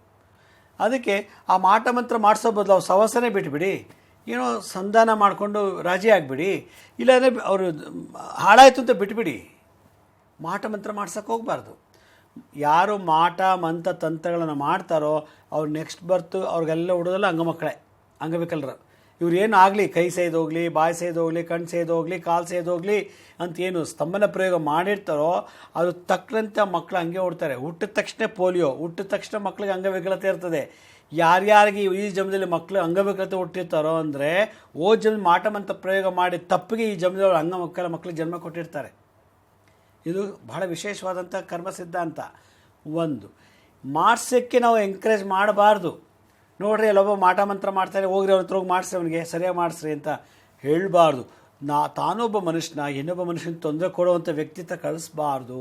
ಅದಕ್ಕೆ ಆ ಮಾಟ ಮಂತ್ರ ಮಾಡಿಸೋ ಬದಲು ಅವ್ರು ಸವಸನೆ ಬಿಟ್ಬಿಡಿ, ಏನೋ ಸಂಧಾನ ಮಾಡಿಕೊಂಡು ರಾಜಿ ಆಗಿಬಿಡಿ, ಇಲ್ಲಾಂದರೆ ಅವರು ಹಾಳಾಯಿತು ಅಂತ ಬಿಟ್ಬಿಡಿ. ಮಾಟ ಮಂತ್ರ ಮಾಡ್ಸೋಕ್ಕೆ ಹೋಗಬಾರ್ದು. ಯಾರು ಮಾಟ ಮಂತ್ರ ತಂತ್ರಗಳನ್ನು ಮಾಡ್ತಾರೋ ಅವ್ರು ನೆಕ್ಸ್ಟ್ ಬರ್ತು ಅವ್ರಿಗೆಲ್ಲ ಹುಡೋದಲ್ಲ ಅಂಗವಿಕಲರು. ಇವ್ರು ಏನು ಆಗಲಿ, ಕೈ ಸೇದೋಗ್ಲಿ, ಬಾಯಿ ಸೇದೋಗ್ಲಿ, ಕಣ್ಣು ಸೇದೋಗ್ಲಿ, ಕಾಲು ಸೇದೋಗ್ಲಿ ಅಂತ ಏನು ಸ್ತಂಭನ ಪ್ರಯೋಗ ಮಾಡಿರ್ತಾರೋ ಅದು ತಕ್ಕಂತೆ ಮಕ್ಕಳು ಹಂಗೆ ಓಡ್ತಾರೆ. ಹುಟ್ಟಿದ ತಕ್ಷಣ ಪೋಲಿಯೋ, ಹುಟ್ಟಿದ ತಕ್ಷಣ ಮಕ್ಕಳಿಗೆ ಅಂಗವಿಕಲತೆ ಇರ್ತದೆ. ಯಾರ್ಯಾರಿಗೆ ಈ ಜನ್ಮದಲ್ಲಿ ಮಕ್ಕಳು ಅಂಗವಿಕಲತೆ ಹುಟ್ಟಿರ್ತಾರೋ ಅಂದರೆ ಜನ್ಮ ಮಾಟ ಮಂತ್ರ ಪ್ರಯೋಗ ಮಾಡಿ ತಪ್ಪಿಗೆ ಈ ಜನ್ಮದಲ್ಲಿ ಅಂಗವಿಕಲ ಮಕ್ಕಳಿಗೆ ಜನ್ಮ ಕೊಟ್ಟಿರ್ತಾರೆ. ಇದು ಬಹಳ ವಿಶೇಷವಾದಂಥ ಕರ್ಮ ಸಿದ್ಧಾಂತ. ಒಂದು ಮಾಡಿಸೋಕ್ಕೆ ನಾವು ಎಂಕರೇಜ್ ಮಾಡಬಾರ್ದು. ನೋಡ್ರಿ ಅಲ್ಲೊಬ್ಬ ಮಾಟ ಮಂತ್ರ ಮಾಡ್ತಾರೆ, ಹೋಗ್ರಿ ಅವ್ರ ಹತ್ರ ಹೋಗಿ ಮಾಡಿಸ್ರಿ, ಅವನಿಗೆ ಸರಿಯಾಗಿ ಮಾಡಿಸ್ರಿ ಅಂತ ಹೇಳಬಾರ್ದು. ತಾನೊಬ್ಬ ಮನುಷ್ಯನ ಇನ್ನೊಬ್ಬ ಮನುಷ್ಯನ ತೊಂದರೆ ಕೊಡುವಂಥ ವ್ಯಕ್ತಿತ್ವ ಕಳಿಸ್ಬಾರ್ದು.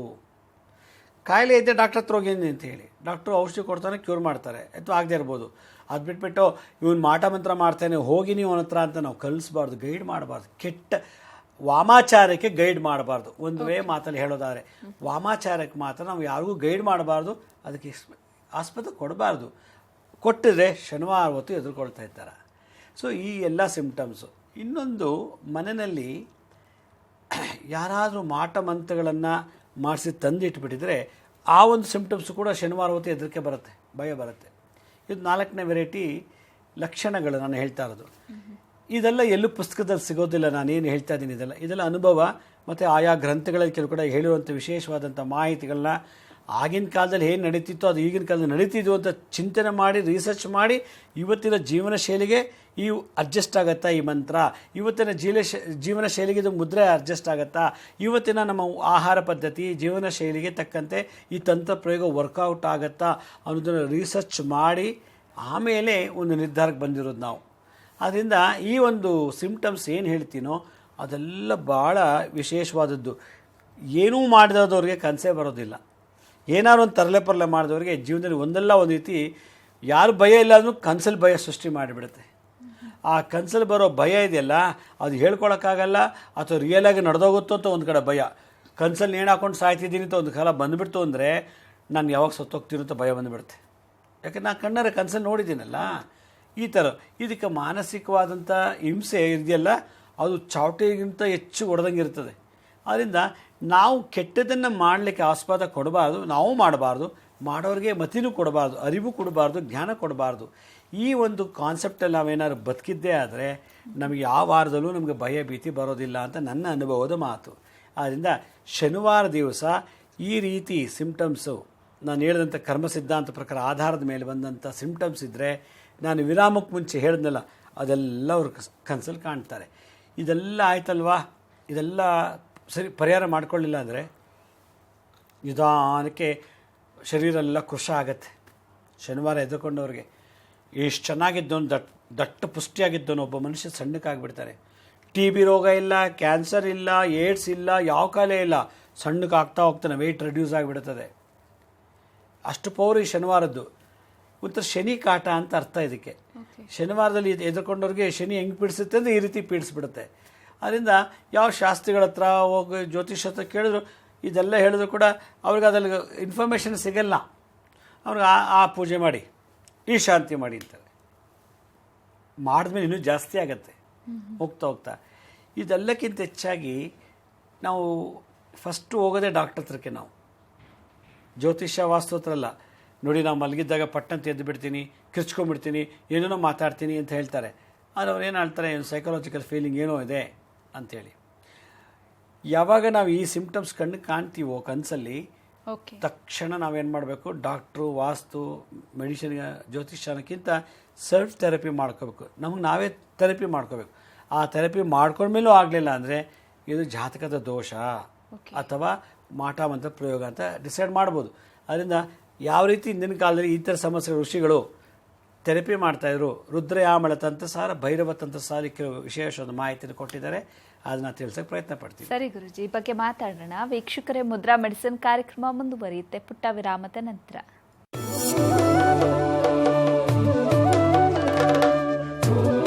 ಕಾಯಿಲೆ ಇದೆ, ಡಾಕ್ಟರ್ ಹತ್ರ ಹೋಗಿ ಅಂತ ಹೇಳಿ ಡಾಕ್ಟ್ರು ಔಷಧಿ ಕೊಡ್ತಾನೆ, ಕ್ಯೂರ್ ಮಾಡ್ತಾರೆ, ಅಥವಾ ಆಗದೆ ಇರ್ಬೋದು. ಅದು ಬಿಟ್ಬಿಟ್ಟು ಇವನು ಮಾಟ ಮಂತ್ರ ಮಾಡ್ತಾನೆ, ಹೋಗಿ ನೀವು ಅವನ ಹತ್ರ ಅಂತ ನಾವು ಕಲಿಸ್ಬಾರ್ದು, ಗೈಡ್ ಮಾಡಬಾರ್ದು. ಕೆಟ್ಟ ವಾಮಾಚಾರಕ್ಕೆ ಗೈಡ್ ಮಾಡಬಾರ್ದು. ಒಂದು ಮಾತಲ್ಲಿ ಹೇಳೋದಾದರೆ ವಾಮಾಚಾರಕ್ಕೆ ಮಾತ್ರ ನಾವು ಯಾರಿಗೂ ಗೈಡ್ ಮಾಡಬಾರ್ದು, ಅದಕ್ಕೆ ಆಸ್ಪತ್ರೆ ಕೊಡಬಾರ್ದು. ಕೊಟ್ಟಿದ್ರೆ ಶನಿವಾರ ಹೊತ್ತು ಎದುರ್ಕೊಳ್ತಾ ಇದ್ದಾರೆ. ಸೊ ಈ ಎಲ್ಲ ಸಿಂಪ್ಟಮ್ಸು. ಇನ್ನೊಂದು, ಮನೆಯಲ್ಲಿ ಯಾರಾದರೂ ಮಾಟ ಮಂತ್ರಗಳನ್ನು ಮಾಡಿಸಿ ತಂದಿಟ್ಬಿಟ್ಟಿದ್ರೆ ಆ ಒಂದು ಸಿಂಪ್ಟಮ್ಸು ಕೂಡ ಶನಿವಾರ ಹೊತ್ತು ಹೆದರಿಕೆ ಬರುತ್ತೆ, ಭಯ ಬರುತ್ತೆ. ಇದು 4ನೇ ವೆರೈಟಿ ಲಕ್ಷಣಗಳು ನಾನು ಹೇಳ್ತಾ ಇರೋದು. ಇದೆಲ್ಲ ಎಲ್ಲೂ ಪುಸ್ತಕದಲ್ಲಿ ಸಿಗೋದಿಲ್ಲ, ನಾನೇನು ಹೇಳ್ತಾ ಇದ್ದೀನಿ. ಇದೆಲ್ಲ ಅನುಭವ ಮತ್ತು ಆಯಾ ಗ್ರಂಥಗಳಲ್ಲಿ ಕೆಲವು ಕಡೆ ಹೇಳಿರುವಂಥ ವಿಶೇಷವಾದಂಥ ಮಾಹಿತಿಗಳನ್ನ ಆಗಿನ ಕಾಲದಲ್ಲಿ ಏನು ನಡೀತಿತ್ತೋ ಅದು ಈಗಿನ ಕಾಲದಲ್ಲಿ ನಡೀತಿದ್ವು ಅಂತ ಚಿಂತನೆ ಮಾಡಿ, ರಿಸರ್ಚ್ ಮಾಡಿ, ಇವತ್ತಿನ ಜೀವನ ಶೈಲಿಗೆ ಈ ಅಡ್ಜಸ್ಟ್ ಆಗುತ್ತಾ ಈ ಮಂತ್ರ, ಇವತ್ತಿನ ಜೀವನ ಶೈಲಿಗೆ ಇದು ಮುದ್ರೆ ಅಡ್ಜಸ್ಟ್ ಆಗುತ್ತಾ, ಇವತ್ತಿನ ನಮ್ಮ ಆಹಾರ ಪದ್ಧತಿ ಜೀವನ ಶೈಲಿಗೆ ತಕ್ಕಂತೆ ಈ ತಂತ್ರ ಪ್ರಯೋಗ ವರ್ಕೌಟ್ ಆಗುತ್ತಾ ಅನ್ನೋದನ್ನು ರಿಸರ್ಚ್ ಮಾಡಿ ಆಮೇಲೆ ಒಂದು ನಿರ್ಧಾರಕ್ಕೆ ಬಂದಿರೋದು ನಾವು. ಆದ್ದರಿಂದ ಈ ಒಂದು ಸಿಂಪ್ಟಮ್ಸ್ ಏನು ಹೇಳ್ತೀನೋ ಅದೆಲ್ಲ ಭಾಳ ವಿಶೇಷವಾದದ್ದು. ಏನೂ ಮಾಡಿದವ್ರಿಗೆ ಕನಸೇ ಬರೋದಿಲ್ಲ. ಏನಾದ್ರು ಒಂದು ತರಲೆ ಪರಲೆ ಮಾಡಿದವ್ರಿಗೆ ಜೀವನದಲ್ಲಿ ಒಂದಲ್ಲ ಒಂದು ರೀತಿ ಯಾರು ಭಯ ಇಲ್ಲ ಅಂದ್ರೂ ಕನಸಲ್ಲಿ ಭಯ ಸೃಷ್ಟಿ ಮಾಡಿಬಿಡುತ್ತೆ. ಆ ಕನಸಲ್ಲಿ ಬರೋ ಭಯ ಇದೆಯಲ್ಲ, ಅದು ಹೇಳ್ಕೊಳಕ್ಕಾಗಲ್ಲ, ಅಥವಾ ರಿಯಲಾಗಿ ನಡೆದೋಗುತ್ತೋ ಅಂತ ಒಂದು ಕಡೆ ಭಯ. ಕನಸಲ್ಲಿ ನೇಣು ಹಾಕೊಂಡು ಸಾಯ್ತಿದ್ದೀನಿ ಅಂತ ಒಂದು ಕಾಲ ಬಂದುಬಿಡ್ತು ಅಂದರೆ ನಾನು ಯಾವಾಗ ಸತ್ತೋಗ್ತೀನಿ ಅಂತ ಭಯ ಬಂದುಬಿಡುತ್ತೆ. ಯಾಕೆ ನಾನು ಕಣ್ಣಾರೆ ಕನಸಲ್ಲಿ ನೋಡಿದ್ದೀನಲ್ಲ. ಈ ಥರ ಇದಕ್ಕೆ ಮಾನಸಿಕವಾದಂಥ ಹಿಂಸೆ ಇದೆಯಲ್ಲ, ಅದು ಚಾವಟಿಗಿಂತ ಹೆಚ್ಚು ಹೊಡೆದಂಗೆ ಇರ್ತದೆ. ಆದ್ದರಿಂದ ನಾವು ಕೆಟ್ಟದನ್ನು ಮಾಡಲಿಕ್ಕೆ ಆಸ್ಪದ ಕೊಡಬಾರ್ದು, ನಾವು ಮಾಡಬಾರ್ದು, ಮಾಡೋರಿಗೆ ಮತಿನೂ ಕೊಡಬಾರ್ದು, ಅರಿವು ಕೊಡಬಾರ್ದು, ಜ್ಞಾನ ಕೊಡಬಾರ್ದು. ಈ ಒಂದು ಕಾನ್ಸೆಪ್ಟಲ್ಲಿ ನಾವೇನಾದ್ರು ಬದುಕಿದ್ದೇ ಆದರೆ ನಮಗೆ ಯಾವ ವಾರದಲ್ಲೂ ನಮಗೆ ಭಯ ಭೀತಿ ಬರೋದಿಲ್ಲ ಅಂತ ನನ್ನ ಅನುಭವದ ಮಾತು. ಆದ್ದರಿಂದ ಶನಿವಾರ ದಿವಸ ಈ ರೀತಿ ಸಿಂಪ್ಟಮ್ಸು, ನಾನು ಹೇಳಿದಂಥ ಕರ್ಮ ಸಿದ್ಧಾಂತ ಪ್ರಕಾರ ಆಧಾರದ ಮೇಲೆ ಬಂದಂಥ ಸಿಂಪ್ಟಮ್ಸ್ ಇದ್ದರೆ, ನಾನು ವಿರಾಮಕ್ಕೆ ಮುಂಚೆ ಹೇಳಿದ್ನಲ್ಲ ಅದೆಲ್ಲ ಅವ್ರು ಕನಸಲ್ಲಿ ಕಾಣ್ತಾರೆ. ಇದೆಲ್ಲ ಆಯ್ತಲ್ವಾ, ಇದೆಲ್ಲ ಸರಿ ಪರಿಹಾರ ಮಾಡ್ಕೊಳ್ಳಿಲ್ಲ ಅಂದರೆ ನಿಧಾನಕ್ಕೆ ಶರೀರ ಎಲ್ಲ ಕೃಶ ಆಗತ್ತೆ. ಶನಿವಾರ ಎದ್ದುಕೊಂಡವ್ರಿಗೆ ಎಷ್ಟು ಚೆನ್ನಾಗಿದ್ದು ಒಂದು ದಟ್ಟ ಪುಷ್ಟಿಯಾಗಿದ್ದವನು ಒಬ್ಬ ಮನುಷ್ಯ ಸಣ್ಣಕ್ಕಾಗ್ಬಿಡ್ತಾನೆ. TB ರೋಗ ಇಲ್ಲ, ಕ್ಯಾನ್ಸರ್ ಇಲ್ಲ, ಏಡ್ಸ್ ಇಲ್ಲ, ಯಾವ ಕಾಯಿಲೆ ಇಲ್ಲ, ಸಣ್ಣಕ್ಕಾಗ್ತಾ ಹೋಗ್ತಾನೆ, ವೆಯ್ಟ್ ರೆಡ್ಯೂಸ್ ಆಗಿಬಿಡ್ತದೆ. ಅಷ್ಟು ಪವರ್ ಈ ಶನಿವಾರದ್ದು. ಒಂಥರ ಶನಿ ಕಾಟ ಅಂತ ಅರ್ಥ ಇದಕ್ಕೆ. ಶನಿವಾರದಲ್ಲಿ ಎದುರ್ಕೊಂಡವ್ರಿಗೆ ಶನಿ ಹೆಂಗೆ ಪೀಡಿಸುತ್ತೆ ಅಂದರೆ ಈ ರೀತಿ ಪೀಡಿಸ್ಬಿಡುತ್ತೆ. ಅದರಿಂದ ಯಾವ ಶಾಸ್ತ್ರಿಗಳ ಹತ್ರ ಹೋಗಿ ಜ್ಯೋತಿಷ ಹತ್ರ ಕೇಳಿದ್ರು, ಇದೆಲ್ಲ ಹೇಳಿದ್ರು ಕೂಡ ಅವ್ರಿಗೆ ಅದ್ರಲ್ಲಿ ಇನ್ಫಾರ್ಮೇಷನ್ ಸಿಗಲ್ಲ. ಅವ್ರಿಗೆ ಆ ಪೂಜೆ ಮಾಡಿ, ಈ ಶಾಂತಿ ಮಾಡಿ ಅಂತಾರೆ. ಮಾಡಿದ್ಮೇಲೆ ಇನ್ನೂ ಜಾಸ್ತಿ ಆಗತ್ತೆ ಹೋಗ್ತಾ ಹೋಗ್ತಾ. ಇದೆಲ್ಲಕ್ಕಿಂತ ಹೆಚ್ಚಾಗಿ ನಾವು ಫಸ್ಟು ಹೋಗೋದೇ ಡಾಕ್ಟರ್ ಹತ್ರಕ್ಕೆ. ನಾವು ಜ್ಯೋತಿಷ್ಯ ವಾಸ್ತು ಹತ್ರ ಅಲ್ಲ. ನೋಡಿ, ನಾವು ಮಲಗಿದ್ದಾಗ ಪಟ್ಟಂತ ಎದ್ದು ಬಿಡ್ತೀನಿ, ಕಿರ್ಚ್ಕೊಂಡ್ಬಿಡ್ತೀನಿ, ಏನೇನೋ ಮಾತಾಡ್ತೀನಿ ಅಂತ ಹೇಳ್ತಾರೆ. ಆದರೆ ಅವ್ರು ಏನು ಹೇಳ್ತಾರೆ, ಏನು ಸೈಕಲಾಜಿಕಲ್ ಫೀಲಿಂಗ್ ಏನೋ ಇದೆ ಅಂಥೇಳಿ. ಯಾವಾಗ ನಾವು ಈ ಸಿಂಪ್ಟಮ್ಸ್ ಕಣ್ಣು ಕಾಣ್ತೀವೋ ಕನಸಲ್ಲಿ, ತಕ್ಷಣ ನಾವೇನು ಮಾಡಬೇಕು, ಡಾಕ್ಟ್ರು, ವಾಸ್ತು, ಮೆಡಿಸಿನ್, ಜ್ಯೋತಿಷ್ಯನಕ್ಕಿಂತ ಸೆಲ್ಫ್ ಥೆರಪಿ ಮಾಡ್ಕೋಬೇಕು. ನಮಗೆ ನಾವೇ ಥೆರಪಿ ಮಾಡ್ಕೋಬೇಕು. ಆ ಥೆರಪಿ ಮಾಡ್ಕೊಂಡ್ಮೇಲೂ ಆಗಲಿಲ್ಲ ಅಂದರೆ ಇದು ಜಾತಕದ ದೋಷ ಅಥವಾ ಮಾಟ ಮಂತ್ರ ಪ್ರಯೋಗ ಅಂತ ಡಿಸೈಡ್ ಮಾಡ್ಬೋದು. ಅದರಿಂದ ಯಾವ ರೀತಿ ಹಿಂದಿನ ಕಾಲದಲ್ಲಿ ಈ ಥರ ಸಮಸ್ಯೆ ಋಷಿಗಳು ಥೆರಪಿ ಮಾಡ್ತಾಯಿದ್ರು, ರುದ್ರಯಾಮಳ ತಂತ್ರಸಾರ, ಭೈರವ ತಂತ್ರಸಾರ ಕೆಲವು ವಿಶೇಷವಾದ ಮಾಹಿತಿಯನ್ನು ಕೊಟ್ಟಿದ್ದಾರೆ. ಅದನ್ನ ತಿಳಿಸೋಕೆ ಪ್ರಯತ್ನ ಪಡ್ತೀವಿ. ಸರಿ ಗುರುಜಿ, ಈ ಬಗ್ಗೆ ಮಾತಾಡೋಣ. ವೀಕ್ಷಕರೇ, ಮುದ್ರಾ ಮೆಡಿಸಿನ್ ಕಾರ್ಯಕ್ರಮ ಮುಂದುವರಿಯುತ್ತೆ ಪುಟ್ಟ ವಿರಾಮದ ನಂತರ.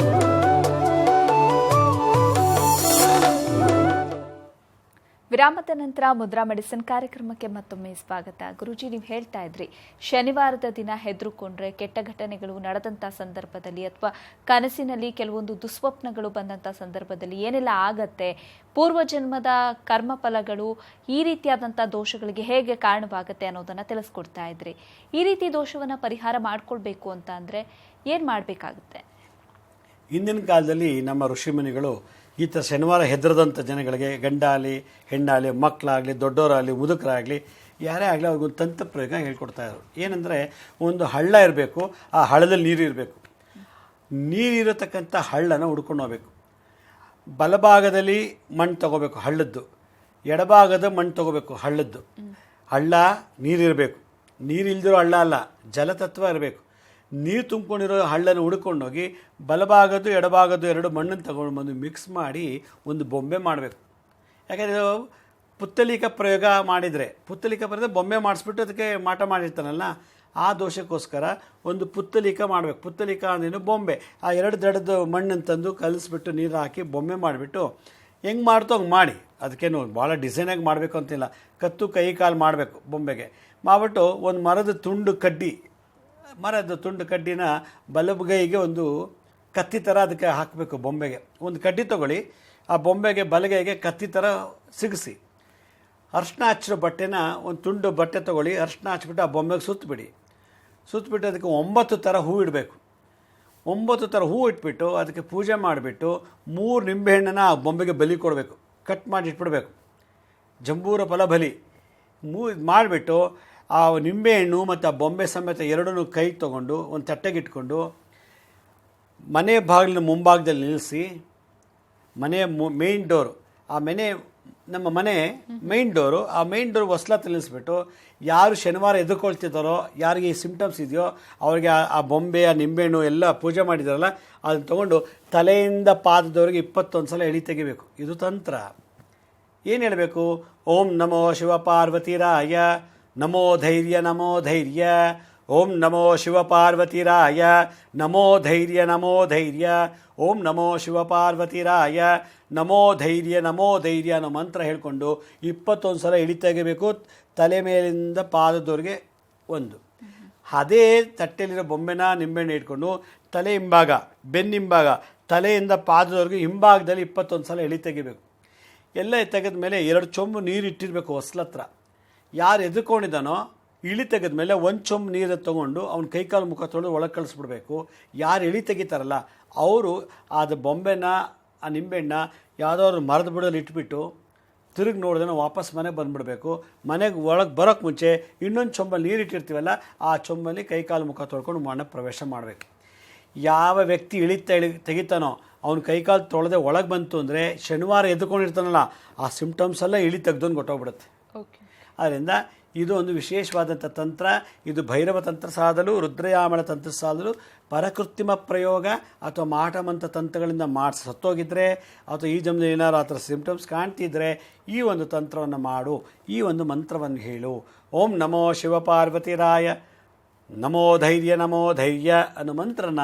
ವಿರಾಮದ ನಂತರ ಮುದ್ರಾ ಮೆಡಿಸಿನ್ ಕಾರ್ಯಕ್ರಮಕ್ಕೆ ಮತ್ತೊಮ್ಮೆ ಸ್ವಾಗತ. ಗುರುಜಿ, ನೀವು ಹೇಳ್ತಾ ಇದ್ರಿ, ಶನಿವಾರದ ದಿನ ಹೆದರುಕೊಂಡ್ರೆ, ಕೆಟ್ಟ ಘಟನೆಗಳು ನಡೆದಂಥ ಸಂದರ್ಭದಲ್ಲಿ ಅಥವಾ ಕನಸಿನಲ್ಲಿ ಕೆಲವೊಂದು ದುಸ್ವಪ್ನಗಳು ಬಂದಂಥ ಸಂದರ್ಭದಲ್ಲಿ ಏನೆಲ್ಲ ಆಗತ್ತೆ, ಪೂರ್ವಜನ್ಮದ ಕರ್ಮಫಲಗಳು ಈ ರೀತಿಯಾದಂಥ ದೋಷಗಳಿಗೆ ಹೇಗೆ ಕಾರಣವಾಗುತ್ತೆ ಅನ್ನೋದನ್ನು ತಿಳಿಸ್ಕೊಡ್ತಾ ಇದ್ರಿ. ಈ ರೀತಿ ದೋಷವನ್ನು ಪರಿಹಾರ ಮಾಡ್ಕೊಳ್ಬೇಕು ಅಂತ ಅಂದರೆ ಏನು ಮಾಡಬೇಕಾಗುತ್ತೆ? ಹಿಂದಿನ ಕಾಲದಲ್ಲಿ ನಮ್ಮ ಋಷಿಮುನಿಗಳು ಈ ಥರ ಶನಿವಾರ ಹೆದರದಂಥ ಜನಗಳಿಗೆ, ಗಂಡಾಗಲಿ ಹೆಣ್ಣಾಗಲಿ, ಮಕ್ಕಳಾಗಲಿ, ದೊಡ್ಡವರಾಗಲಿ, ಮುದುಕರಾಗಲಿ, ಯಾರೇ ಆಗಲಿ ಅವ್ರಿಗೊಂದು ತಂತ್ರ ಪ್ರಯೋಗ ಹೇಳ್ಕೊಡ್ತಾಯಿದ್ರು. ಏನಂದರೆ, ಒಂದು ಹಳ್ಳ ಇರಬೇಕು, ಆ ಹಳ್ಳದಲ್ಲಿ ನೀರು ಇರಬೇಕು. ನೀರಿರತಕ್ಕಂಥ ಹಳ್ಳನ ಹುಡ್ಕೊಂಡು ಹೋಗ್ಬೇಕು. ಬಲಭಾಗದಲ್ಲಿ ಮಣ್ಣು ತೊಗೋಬೇಕು ಹಳ್ಳದ್ದು, ಎಡಭಾಗದ ಮಣ್ಣು ತೊಗೋಬೇಕು ಹಳ್ಳದ್ದು. ಹಳ್ಳ ನೀರಿರಬೇಕು, ನೀರಿಲ್ದಿರೋ ಹಳ್ಳ ಅಲ್ಲ, ಜಲತತ್ವ ಇರಬೇಕು. ನೀರು ತುಂಬಿಕೊಂಡಿರೋ ಹಳ್ಳನ್ನು ಹುಡ್ಕೊಂಡೋಗಿ ಬಲಭಾಗದ್ದು ಎಡಭಾಗದ್ದು ಎರಡು ಮಣ್ಣನ್ನು ತಗೊಂಡು ಬಂದು ಮಿಕ್ಸ್ ಮಾಡಿ ಒಂದು ಬೊಂಬೆ ಮಾಡಬೇಕು. ಯಾಕಂದರೆ ಪುತ್ತಲಿಕ ಪ್ರಯೋಗ ಮಾಡಿದರೆ, ಪುತ್ತಲಿಕ ಪ್ರಯೋಗ ಬೊಂಬೆ ಮಾಡಿಸ್ಬಿಟ್ಟು ಅದಕ್ಕೆ ಮಾಟ ಮಾಡಿರ್ತಾನಲ್ಲ, ಆ ದೋಷಕ್ಕೋಸ್ಕರ ಒಂದು ಪುತ್ತಲಿಕ ಮಾಡಬೇಕು. ಪುತ್ತಲಿಕ ಅಂದೇನು ಬೊಂಬೆ. ಆ ಎರಡು ದಡದ ಮಣ್ಣನ್ನು ತಂದು ಕಲಿಸ್ಬಿಟ್ಟು ನೀರು ಹಾಕಿ ಬೊಂಬೆ ಮಾಡಿಬಿಟ್ಟು ಹೆಂಗೆ ಮಾಡ್ತೋ ಹಂಗೆ ಮಾಡಿ, ಅದಕ್ಕೇನು ಭಾಳ ಡಿಸೈನಾಗಿ ಮಾಡಬೇಕು ಅಂತಿಲ್ಲ, ಕತ್ತು ಕೈ ಕಾಲು ಮಾಡಬೇಕು ಬೊಂಬೆಗೆ. ಮಾಡಿಬಿಟ್ಟು ಒಂದು ಮರದ ತುಂಡು ಕಡ್ಡಿನ ಬಲಗೈಗೆ ಒಂದು ಕತ್ತಿ ಥರ ಅದಕ್ಕೆ ಹಾಕಬೇಕು ಬೊಂಬೆಗೆ. ಒಂದು ಕಡ್ಡಿ ತೊಗೊಳ್ಳಿ, ಆ ಬೊಂಬೆಗೆ ಬಲಗೈಗೆ ಕತ್ತಿ ಥರ ಸಿಗಿಸಿ, ಅರ್ಶಿನ ಹಚ್ಚಿರೋ ಬಟ್ಟೆನ ಒಂದು ತುಂಡು ಬಟ್ಟೆ ತೊಗೊಳ್ಳಿ, ಅರ್ಶಿನ ಹಚ್ಬಿಟ್ಟು ಆ ಬೊಂಬೆಗೆ ಸುತ್ತಬಿಟ್ಟು ಅದಕ್ಕೆ 9 ಥರ ಹೂ ಇಡಬೇಕು. 9 ಥರ ಹೂ ಇಟ್ಬಿಟ್ಟು ಅದಕ್ಕೆ ಪೂಜೆ ಮಾಡಿಬಿಟ್ಟು 3 ನಿಂಬೆಹಣ್ಣನ್ನು ಆ ಬೊಂಬೆಗೆ ಬಲಿ ಕೊಡಬೇಕು. ಕಟ್ ಮಾಡಿ ಇಟ್ಬಿಡ್ಬೇಕು, ಜಂಬೂರ ಫಲ ಬಲಿ ಮಾಡಿಬಿಟ್ಟು ಆ ನಿಂಬೆಹಣ್ಣು ಮತ್ತು ಆ ಬೊಂಬೆ ಸಮೇತ ಎರಡನ್ನೂ ಕೈಗೆ ತೊಗೊಂಡು ಒಂದು ತಟ್ಟೆಗೆ ಇಟ್ಕೊಂಡು ಮನೆ ಬಾಗಿಲಿನ ಮುಂಭಾಗದಲ್ಲಿ ನಿಲ್ಲಿಸಿ, ಮನೆಯ ಮೇನ್ ಡೋರು, ನಮ್ಮ ಮನೆ ಮೇನ್ ಡೋರು, ಆ ಮೇನ್ ಡೋರ್ ಹೊಸ್ಲತ್ತು ನಿಲ್ಲಿಸ್ಬಿಟ್ಟು ಯಾರು ಶನಿವಾರ ಎದುರ್ಕೊಳ್ತಿದ್ದಾರೋ, ಯಾರಿಗೆ ಈ ಸಿಂಪ್ಟಮ್ಸ್ ಇದೆಯೋ ಅವ್ರಿಗೆ ಆ ಬೊಂಬೆ, ಆ ನಿಂಬೆಹಣ್ಣು ಎಲ್ಲ ಪೂಜೆ ಮಾಡಿದಾರಲ್ಲ ಅದನ್ನು ತೊಗೊಂಡು ತಲೆಯಿಂದ ಪಾದದವರೆಗೆ 21 ಸಲ ಎಳಿ ತೆಗಿಬೇಕು. ಇದು ತಂತ್ರ. ಏನು ಹೇಳಬೇಕು? ಓಂ ನಮೋ ಶಿವ ಪಾರ್ವತಿರಾಯ, ನಮೋ ಧೈರ್ಯ ನಮೋ ಧೈರ್ಯ, ಓಂ ನಮೋ ಶಿವ ಪಾರ್ವತಿರಾಯ, ನಮೋ ಧೈರ್ಯ ನಮೋ ಧೈರ್ಯ, ಓಂ ನಮೋ ಶಿವ ಪಾರ್ವತಿರಾಯ, ನಮೋ ಧೈರ್ಯ ನಮೋ ಧೈರ್ಯ ಅನ್ನೋ ಮಂತ್ರ ಹೇಳ್ಕೊಂಡು 21 ಸಲ ಎಳಿ ತೆಗಿಬೇಕು, ತಲೆ ಮೇಲಿಂದ ಪಾದದವರೆಗೆ ಒಂದು. ಅದೇ ತಟ್ಟೆಯಲ್ಲಿರೋ ಬೊಂಬೆನ ನಿಂಬೆಹಣ್ಣು ಇಟ್ಕೊಂಡು ತಲೆ ಹಿಂಭಾಗ, ಬೆನ್ನಿಂಭಾಗ, ತಲೆಯಿಂದ ಪಾದದವರೆಗೆ ಹಿಂಭಾಗದಲ್ಲಿ 21 ಸಲ ಎಳಿ ತೆಗಿಬೇಕು. ಎಲ್ಲ ತೆಗೆದ ಮೇಲೆ 2 ಚೊಂಬು ನೀರು ಇಟ್ಟಿರಬೇಕು ಹೊಸ್ಲತ್ರ. ಯಾರು ಎದುರ್ಕೊಂಡಿದ್ದಾನೋ ಇಳಿ ತೆಗೆದ ಮೇಲೆ 1 ಚೊಂಬು ನೀರು ತೊಗೊಂಡು ಅವ್ನ ಕೈಕಾಲು ಮುಖ ತೊಳೆದು ಒಳಗೆ ಕಳಿಸ್ಬಿಡ್ಬೇಕು. ಯಾರು ಇಳಿ ತೆಗಿತಾರಲ್ಲ ಅವರು ಅದು ಬೊಂಬೆನ, ಆ ನಿಂಬೆಹಣ್ಣ ಯಾವುದಾದ್ರು ಮರದ ಬುಡದಲ್ಲಿ ಇಟ್ಬಿಟ್ಟು ತಿರುಗಿ ನೋಡಿದ್ರೆ ವಾಪಸ್ ಮನೆಗೆ ಬಂದುಬಿಡಬೇಕು. ಮನೆಗೆ ಒಳಗೆ ಬರೋಕ್ಕೆ ಮುಂಚೆ ಇನ್ನೊಂದು ಚೊಂಬಲ್ಲಿ ನೀರು ಇಟ್ಟಿರ್ತೀವಲ್ಲ ಆ ಚೊಂಬಲ್ಲಿ ಕೈಕಾಲು ಮುಖ ತೊಳ್ಕೊಂಡು ಮನೆ ಪ್ರವೇಶ ಮಾಡಬೇಕು. ಯಾವ ವ್ಯಕ್ತಿ ತೆಗಿತಾನೋ ಅವ್ನು ಕೈಕಾಲು ತೊಳೆದೆ ಒಳಗೆ ಬಂತು ಅಂದರೆ ಶನಿವಾರ ಎದ್ದುಕೊಂಡಿರ್ತಾನಲ್ಲ ಆ ಸಿಂಪ್ಟಮ್ಸ್ ಎಲ್ಲ ತೆಗ್ದೊಂದು ಗೊತ್ತಾಗ್ಬಿಡುತ್ತೆ. ಓಕೆ. ಆದ್ದರಿಂದ ಇದು ಒಂದು ವಿಶೇಷವಾದಂಥ ತಂತ್ರ. ಇದು ಭೈರವ ತಂತ್ರ ಸಾಧಲು, ರುದ್ರಯಾಮಳ ತಂತ್ರ ಸಾಧಲು, ಪರಕೃತ್ರಿಮ ಪ್ರಯೋಗ ಅಥವಾ ಮಾಟಮಂತ್ರ ತಂತ್ರಗಳಿಂದ ಸತ್ತೋಗಿದ್ರೆ ಅಥವಾ ಈ ಜನ್ಮದಲ್ಲಿ ಏನಾರು ಆ ಥರ ಸಿಂಪ್ಟಮ್ಸ್ ಕಾಣ್ತಿದ್ರೆ ಈ ಒಂದು ತಂತ್ರವನ್ನು ಮಾಡು, ಈ ಒಂದು ಮಂತ್ರವನ್ನು ಹೇಳು. ಓಂ ನಮೋ ಶಿವಪಾರ್ವತಿರಾಯ ನಮೋ ಧೈರ್ಯ ಅನ್ನೋ ಮಂತ್ರನ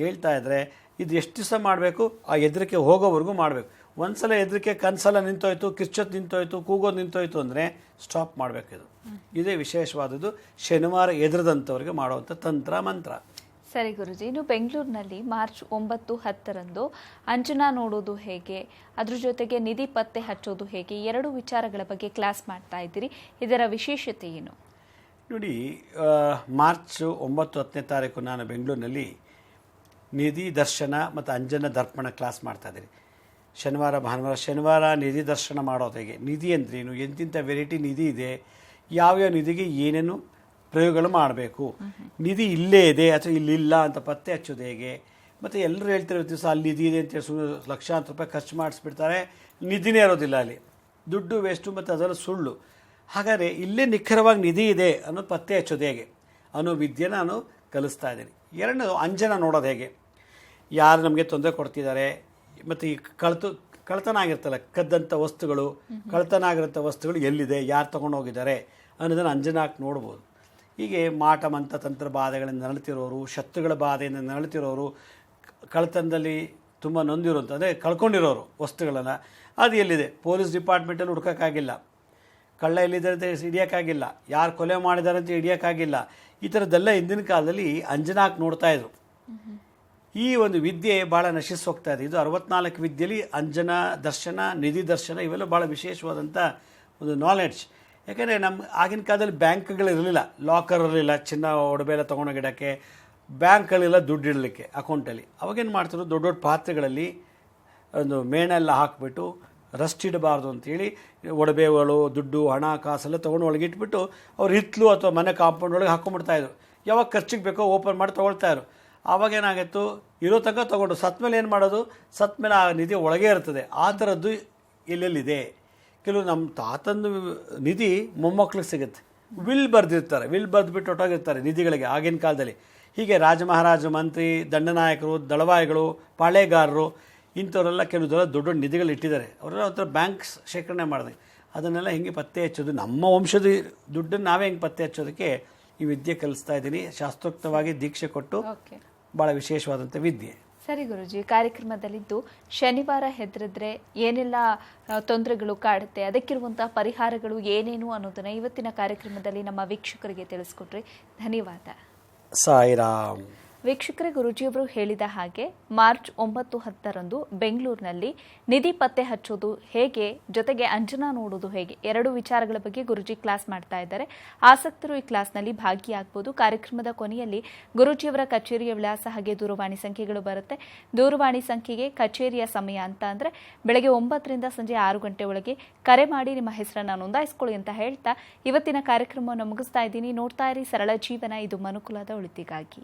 ಹೇಳ್ತಾ ಇದ್ದರೆ ಇದು ಎಷ್ಟು ದಿವಸ ಮಾಡಬೇಕು? ಆ ಹೆದರಿಕೆ ಹೋಗೋವರೆಗೂ ಮಾಡಬೇಕು. ಒಂದ್ಸಲ ಹೆದರಿಕೆ ಕನಸಲ ನಿಂತೋಯ್ತು, ಕಿರ್ಚೋದು ನಿಂತೋಯ್ತು, ಕೂಗೋದು ನಿಂತೋಯ್ತು ಅಂದರೆ ಸ್ಟಾಪ್ ಮಾಡಬೇಕಿದು. ಇದೇ ವಿಶೇಷವಾದದ್ದು. ಶನಿವಾರ ಎದುರದಂಥವ್ರಿಗೆ ಮಾಡುವಂಥ ತಂತ್ರ ಮಂತ್ರ. ಸರಿ ಗುರುಜಿ, ಇನ್ನು ಬೆಂಗಳೂರಿನಲ್ಲಿ ಮಾರ್ಚ್ 9, 10ರಂದು ಅಂಜನಾ ನೋಡೋದು ಹೇಗೆ, ಅದ್ರ ಜೊತೆಗೆ ನಿಧಿ ಪತ್ತೆ ಹಚ್ಚೋದು ಹೇಗೆ, ಎರಡು ವಿಚಾರಗಳ ಬಗ್ಗೆ ಕ್ಲಾಸ್ ಮಾಡ್ತಾ ಇದ್ದೀರಿ. ಇದರ ವಿಶೇಷತೆ ಏನು? ನೋಡಿ, ಮಾರ್ಚ್ 9, 10ನೇ ತಾರೀಕು ನಾನು ಬೆಂಗಳೂರಿನಲ್ಲಿ ನಿಧಿ ದರ್ಶನ ಮತ್ತು ಅಂಜನ ದರ್ಪಣ ಕ್ಲಾಸ್ ಮಾಡ್ತಾಯಿದ್ದೀನಿ. ಶನಿವಾರ ಭಾನುವಾರ. ಶನಿವಾರ ನಿಧಿ ದರ್ಶನ ಮಾಡೋದು ಹೇಗೆ, ನಿಧಿ ಅಂದ್ರೇನು, ಎಂತಿಂಥ ವೆರೈಟಿ ನಿಧಿ ಇದೆ, ಯಾವ್ಯಾವ ನಿಧಿಗೆ ಏನೇನು ಪ್ರಯೋಗಗಳು ಮಾಡಬೇಕು, ನಿಧಿ ಇಲ್ಲೇ ಇದೆ ಅಥವಾ ಇಲ್ಲಿಲ್ಲ ಅಂತ ಪತ್ತೆ ಹಚ್ಚೋದು ಹೇಗೆ. ಮತ್ತು ಎಲ್ಲರೂ ಹೇಳ್ತಿರೋ ದಿವಸ ಅಲ್ಲಿ ನಿಧಿ ಇದೆ ಅಂತೇಳಿ ಸುಮ್ಮನೆ ಲಕ್ಷಾಂತರ ರೂಪಾಯಿ ಖರ್ಚು ಮಾಡಿಸ್ಬಿಡ್ತಾರೆ, ನಿಧಿನೇ ಇರೋದಿಲ್ಲ ಅಲ್ಲಿ, ದುಡ್ಡು ವೇಸ್ಟು ಮತ್ತು ಅದೆಲ್ಲ ಸುಳ್ಳು. ಹಾಗಾದರೆ ಇಲ್ಲೇ ನಿಖರವಾಗಿ ನಿಧಿ ಇದೆ ಅನ್ನೋ ಪತ್ತೆ ಹಚ್ಚೋದು ಹೇಗೆ ಅನ್ನೋ ವಿದ್ಯೆ ನಾನು ಕಲಿಸ್ತಾ ಇದ್ದೀನಿ. ಎರಡನೇದು ಅಂಜನ ನೋಡೋದು ಹೇಗೆ, ಯಾರು ನಮಗೆ ತೊಂದರೆ ಕೊಡ್ತಿದ್ದಾರೆ, ಮತ್ತು ಈ ಕಳ್ತನ ಆಗಿರ್ತಲ್ಲ, ಕದ್ದಂಥ ವಸ್ತುಗಳು, ಕಳ್ತನ ಆಗಿರೋಂಥ ವಸ್ತುಗಳು ಎಲ್ಲಿದೆ, ಯಾರು ತೊಗೊಂಡು ಹೋಗಿದ್ದಾರೆ ಅನ್ನೋದನ್ನು ಅಂಜನ ಹಾಕಿ ನೋಡ್ಬೋದು. ಹೀಗೆ ಮಾಟಮಂತ್ರ ತಂತ್ರ ಬಾಧೆಗಳಿಂದ ನರಳುತ್ತಿರೋರು, ಶತ್ರುಗಳ ಬಾಧೆಯಿಂದ ನರಳುತ್ತಿರೋರು, ಕಳ್ತನದಲ್ಲಿ ತುಂಬ ನೊಂದಿರೋಂಥ ಅಂದರೆ ಕಳ್ಕೊಂಡಿರೋರು ವಸ್ತುಗಳನ್ನು, ಅದು ಎಲ್ಲಿದೆ, ಪೊಲೀಸ್ ಡಿಪಾರ್ಟ್ಮೆಂಟಲ್ಲಿ ಹುಡ್ಕೋಕ್ಕಾಗಿಲ್ಲ, ಕಳ್ಳ ಎಲ್ಲಿದ್ದಾರೆ ಅಂತ ಹಿಡಿಯೋಕ್ಕಾಗಿಲ್ಲ, ಯಾರು ಕೊಲೆ ಮಾಡಿದ್ದಾರೆ ಅಂತ ಹಿಡಿಯೋಕ್ಕಾಗಿಲ್ಲ. ಈ ಥರದ್ದೆಲ್ಲ ಹಿಂದಿನ ಕಾಲದಲ್ಲಿ ಅಂಜನ ಹಾಕಿ ನೋಡ್ತಾಯಿದ್ರು. ಈ ಒಂದು ವಿದ್ಯೆ ಭಾಳ ನಶಿಸಿ ಹೋಗ್ತಾ ಇದೆ. ಇದು 64 ವಿದ್ಯೆಯಲ್ಲಿ ಅಂಜನ ದರ್ಶನ, ನಿಧಿ ದರ್ಶನ ಇವೆಲ್ಲ ಭಾಳ ವಿಶೇಷವಾದಂಥ ಒಂದು ನಾಲೆಡ್ಜ್. ಯಾಕೆಂದರೆ ನಮ್ಮ ಆಗಿನ ಕಾಲದಲ್ಲಿ ಬ್ಯಾಂಕ್ಗಳಿರಲಿಲ್ಲ, ಲಾಕರ್ ಇರಲಿಲ್ಲ, ಚಿನ್ನ ಒಡವೆ ಎಲ್ಲ ತೊಗೊಂಡೋಗಿಡೋಕ್ಕೆ, ಬ್ಯಾಂಕ್ಗಳಿಲ್ಲ ದುಡ್ಡು ಇಡಲಿಕ್ಕೆ ಅಕೌಂಟಲ್ಲಿ. ಅವಾಗೇನು ಮಾಡ್ತಿದ್ರು, ದೊಡ್ಡ ದೊಡ್ಡ ಪಾತ್ರೆಗಳಲ್ಲಿ ಒಂದು ಮೇಣೆಲ್ಲ ಹಾಕಿಬಿಟ್ಟು ರಸ್ಟ್ ಇಡಬಾರ್ದು ಅಂತೇಳಿ ಒಡವೆಗಳು, ದುಡ್ಡು, ಹಣ, ಕಾಸೆಲ್ಲ ತೊಗೊಂಡು ಒಳಗೆ ಇಟ್ಬಿಟ್ಟು ಅವ್ರು ಹಿತ್ತಲು ಅಥವಾ ಮನೆ ಕಾಂಪೌಂಡ್ ಒಳಗೆ ಹಾಕ್ಕೊಂಡ್ಬಿಡ್ತಾಯಿದ್ರು. ಯಾವಾಗ ಖರ್ಚಿಗೆ ಬೇಕೋ ಓಪನ್ ಮಾಡಿ ತೊಗೊಳ್ತಾಯಿದ್ರು. ಆವಾಗೇನಾಗಿತ್ತು, ಇರೋ ತನಕ ತೊಗೊಂಡು ಸತ್ತ ಮೇಲೆ ಏನು ಮಾಡೋದು, ಸತ್ತ ಮೇಲೆ ಆ ನಿಧಿ ಒಳಗೆ ಇರ್ತದೆ. ಆ ಥರದ್ದು ಎಲ್ಲೆಲ್ಲಿದೆ. ಕೆಲವು ನಮ್ಮ ತಾತಂದು ನಿಧಿ ಮೊಮ್ಮಕ್ಳಿಗೆ ಸಿಗುತ್ತೆ, ವಿಲ್ ಬರೆದಿರ್ತಾರೆ, ವಿಲ್ ಬರೆದ್ಬಿಟ್ಟು ಹೊಟ್ಟೋಗಿರ್ತಾರೆ ನಿಧಿಗಳಿಗೆ ಆಗಿನ ಕಾಲದಲ್ಲಿ. ಹೀಗೆ ರಾಜ ಮಹಾರಾಜ, ಮಂತ್ರಿ, ದಂಡನಾಯಕರು, ದಳವಾಯಿಗಳು, ಪಾಳೆಗಾರರು ಇಂಥವರೆಲ್ಲ ಕೆಲವು ದೊಡ್ಡ ದೊಡ್ಡ ನಿಧಿಗಳು ಇಟ್ಟಿದ್ದಾರೆ. ಅವರೆಲ್ಲ ಒಂಥರ ಬ್ಯಾಂಕ್ಸ್ ಶೇಖರಣೆ ಮಾಡಿದೆ. ಅದನ್ನೆಲ್ಲ ಹೆಂಗೆ ಪತ್ತೆ ಹಚ್ಚೋದು, ನಮ್ಮ ವಂಶದ ದುಡ್ಡನ್ನು ನಾವೇ ಹೆಂಗೆ ಪತ್ತೆ ಹಚ್ಚೋದಕ್ಕೆ ಈ ವಿದ್ಯೆ ಕಲಿಸ್ತಾ ಇದ್ದೀನಿ. ಶಾಸ್ತ್ರೋಕ್ತವಾಗಿ ದೀಕ್ಷೆ ಕೊಟ್ಟು ಭಾಳ ವಿಶೇಷವಾದಂಥ ವಿದ್ಯೆ. ಸರಿ ಗುರುಜಿ, ಕಾರ್ಯಕ್ರಮದಲ್ಲಿದ್ದು ಶನಿವಾರ ಹೆದರಿದ್ರೆ ಏನೆಲ್ಲ ತೊಂದರೆಗಳು ಕಾಡುತ್ತೆ, ಅದಕ್ಕಿರುವಂತಹ ಪರಿಹಾರಗಳು ಏನೇನು ಅನ್ನೋದನ್ನ ಇವತ್ತಿನ ಕಾರ್ಯಕ್ರಮದಲ್ಲಿ ನಮ್ಮ ವೀಕ್ಷಕರಿಗೆ ತಿಳಿಸ್ಕೊಟ್ರಿ. ಧನ್ಯವಾದ. ಸಾಯಿರಾಮ್. ವೀಕ್ಷಕರೇ, ಗುರುಜಿಯವರು ಹೇಳಿದ ಹಾಗೆ ಮಾರ್ಚ್ 9, 10ರಂದು ಬೆಂಗಳೂರಿನಲ್ಲಿ ನಿಧಿ ಪತ್ತೆ ಹಚ್ಚೋದು ಹೇಗೆ, ಜೊತೆಗೆ ಅಂಜನಾ ನೋಡೋದು ಹೇಗೆ, ಎರಡು ವಿಚಾರಗಳ ಬಗ್ಗೆ ಗುರುಜಿ ಕ್ಲಾಸ್ ಮಾಡ್ತಾ ಇದ್ದಾರೆ. ಆಸಕ್ತರು ಈ ಕ್ಲಾಸ್ನಲ್ಲಿ ಭಾಗಿಯಾಗಬಹುದು. ಕಾರ್ಯಕ್ರಮದ ಕೊನೆಯಲ್ಲಿ ಗುರುಜಿಯವರ ಕಚೇರಿಯ ವಿಳಾಸ ಹಾಗೆ ದೂರವಾಣಿ ಸಂಖ್ಯೆಗಳು ಬರುತ್ತೆ. ದೂರವಾಣಿ ಸಂಖ್ಯೆಗೆ ಕಚೇರಿಯ ಸಮಯ ಅಂತ ಅಂದರೆ ಬೆಳಗ್ಗೆ 9ರಿಂದ ಸಂಜೆ 6 ಗಂಟೆ ಒಳಗೆ ಕರೆ ಮಾಡಿ ನಿಮ್ಮ ಹೆಸರನ್ನು ನೋಂದಾಯಿಸಿಕೊಳ್ಳಿ ಅಂತ ಹೇಳ್ತಾ ಇವತ್ತಿನ ಕಾರ್ಯಕ್ರಮವನ್ನು ಮುಗಿಸ್ತಾ ಇದ್ದೀನಿ. ನೋಡ್ತಾ ಇರಿ ಸರಳ ಜೀವನ, ಇದು ಮನುಕುಲದ ಒಳಿತಿಗಾಗಿ.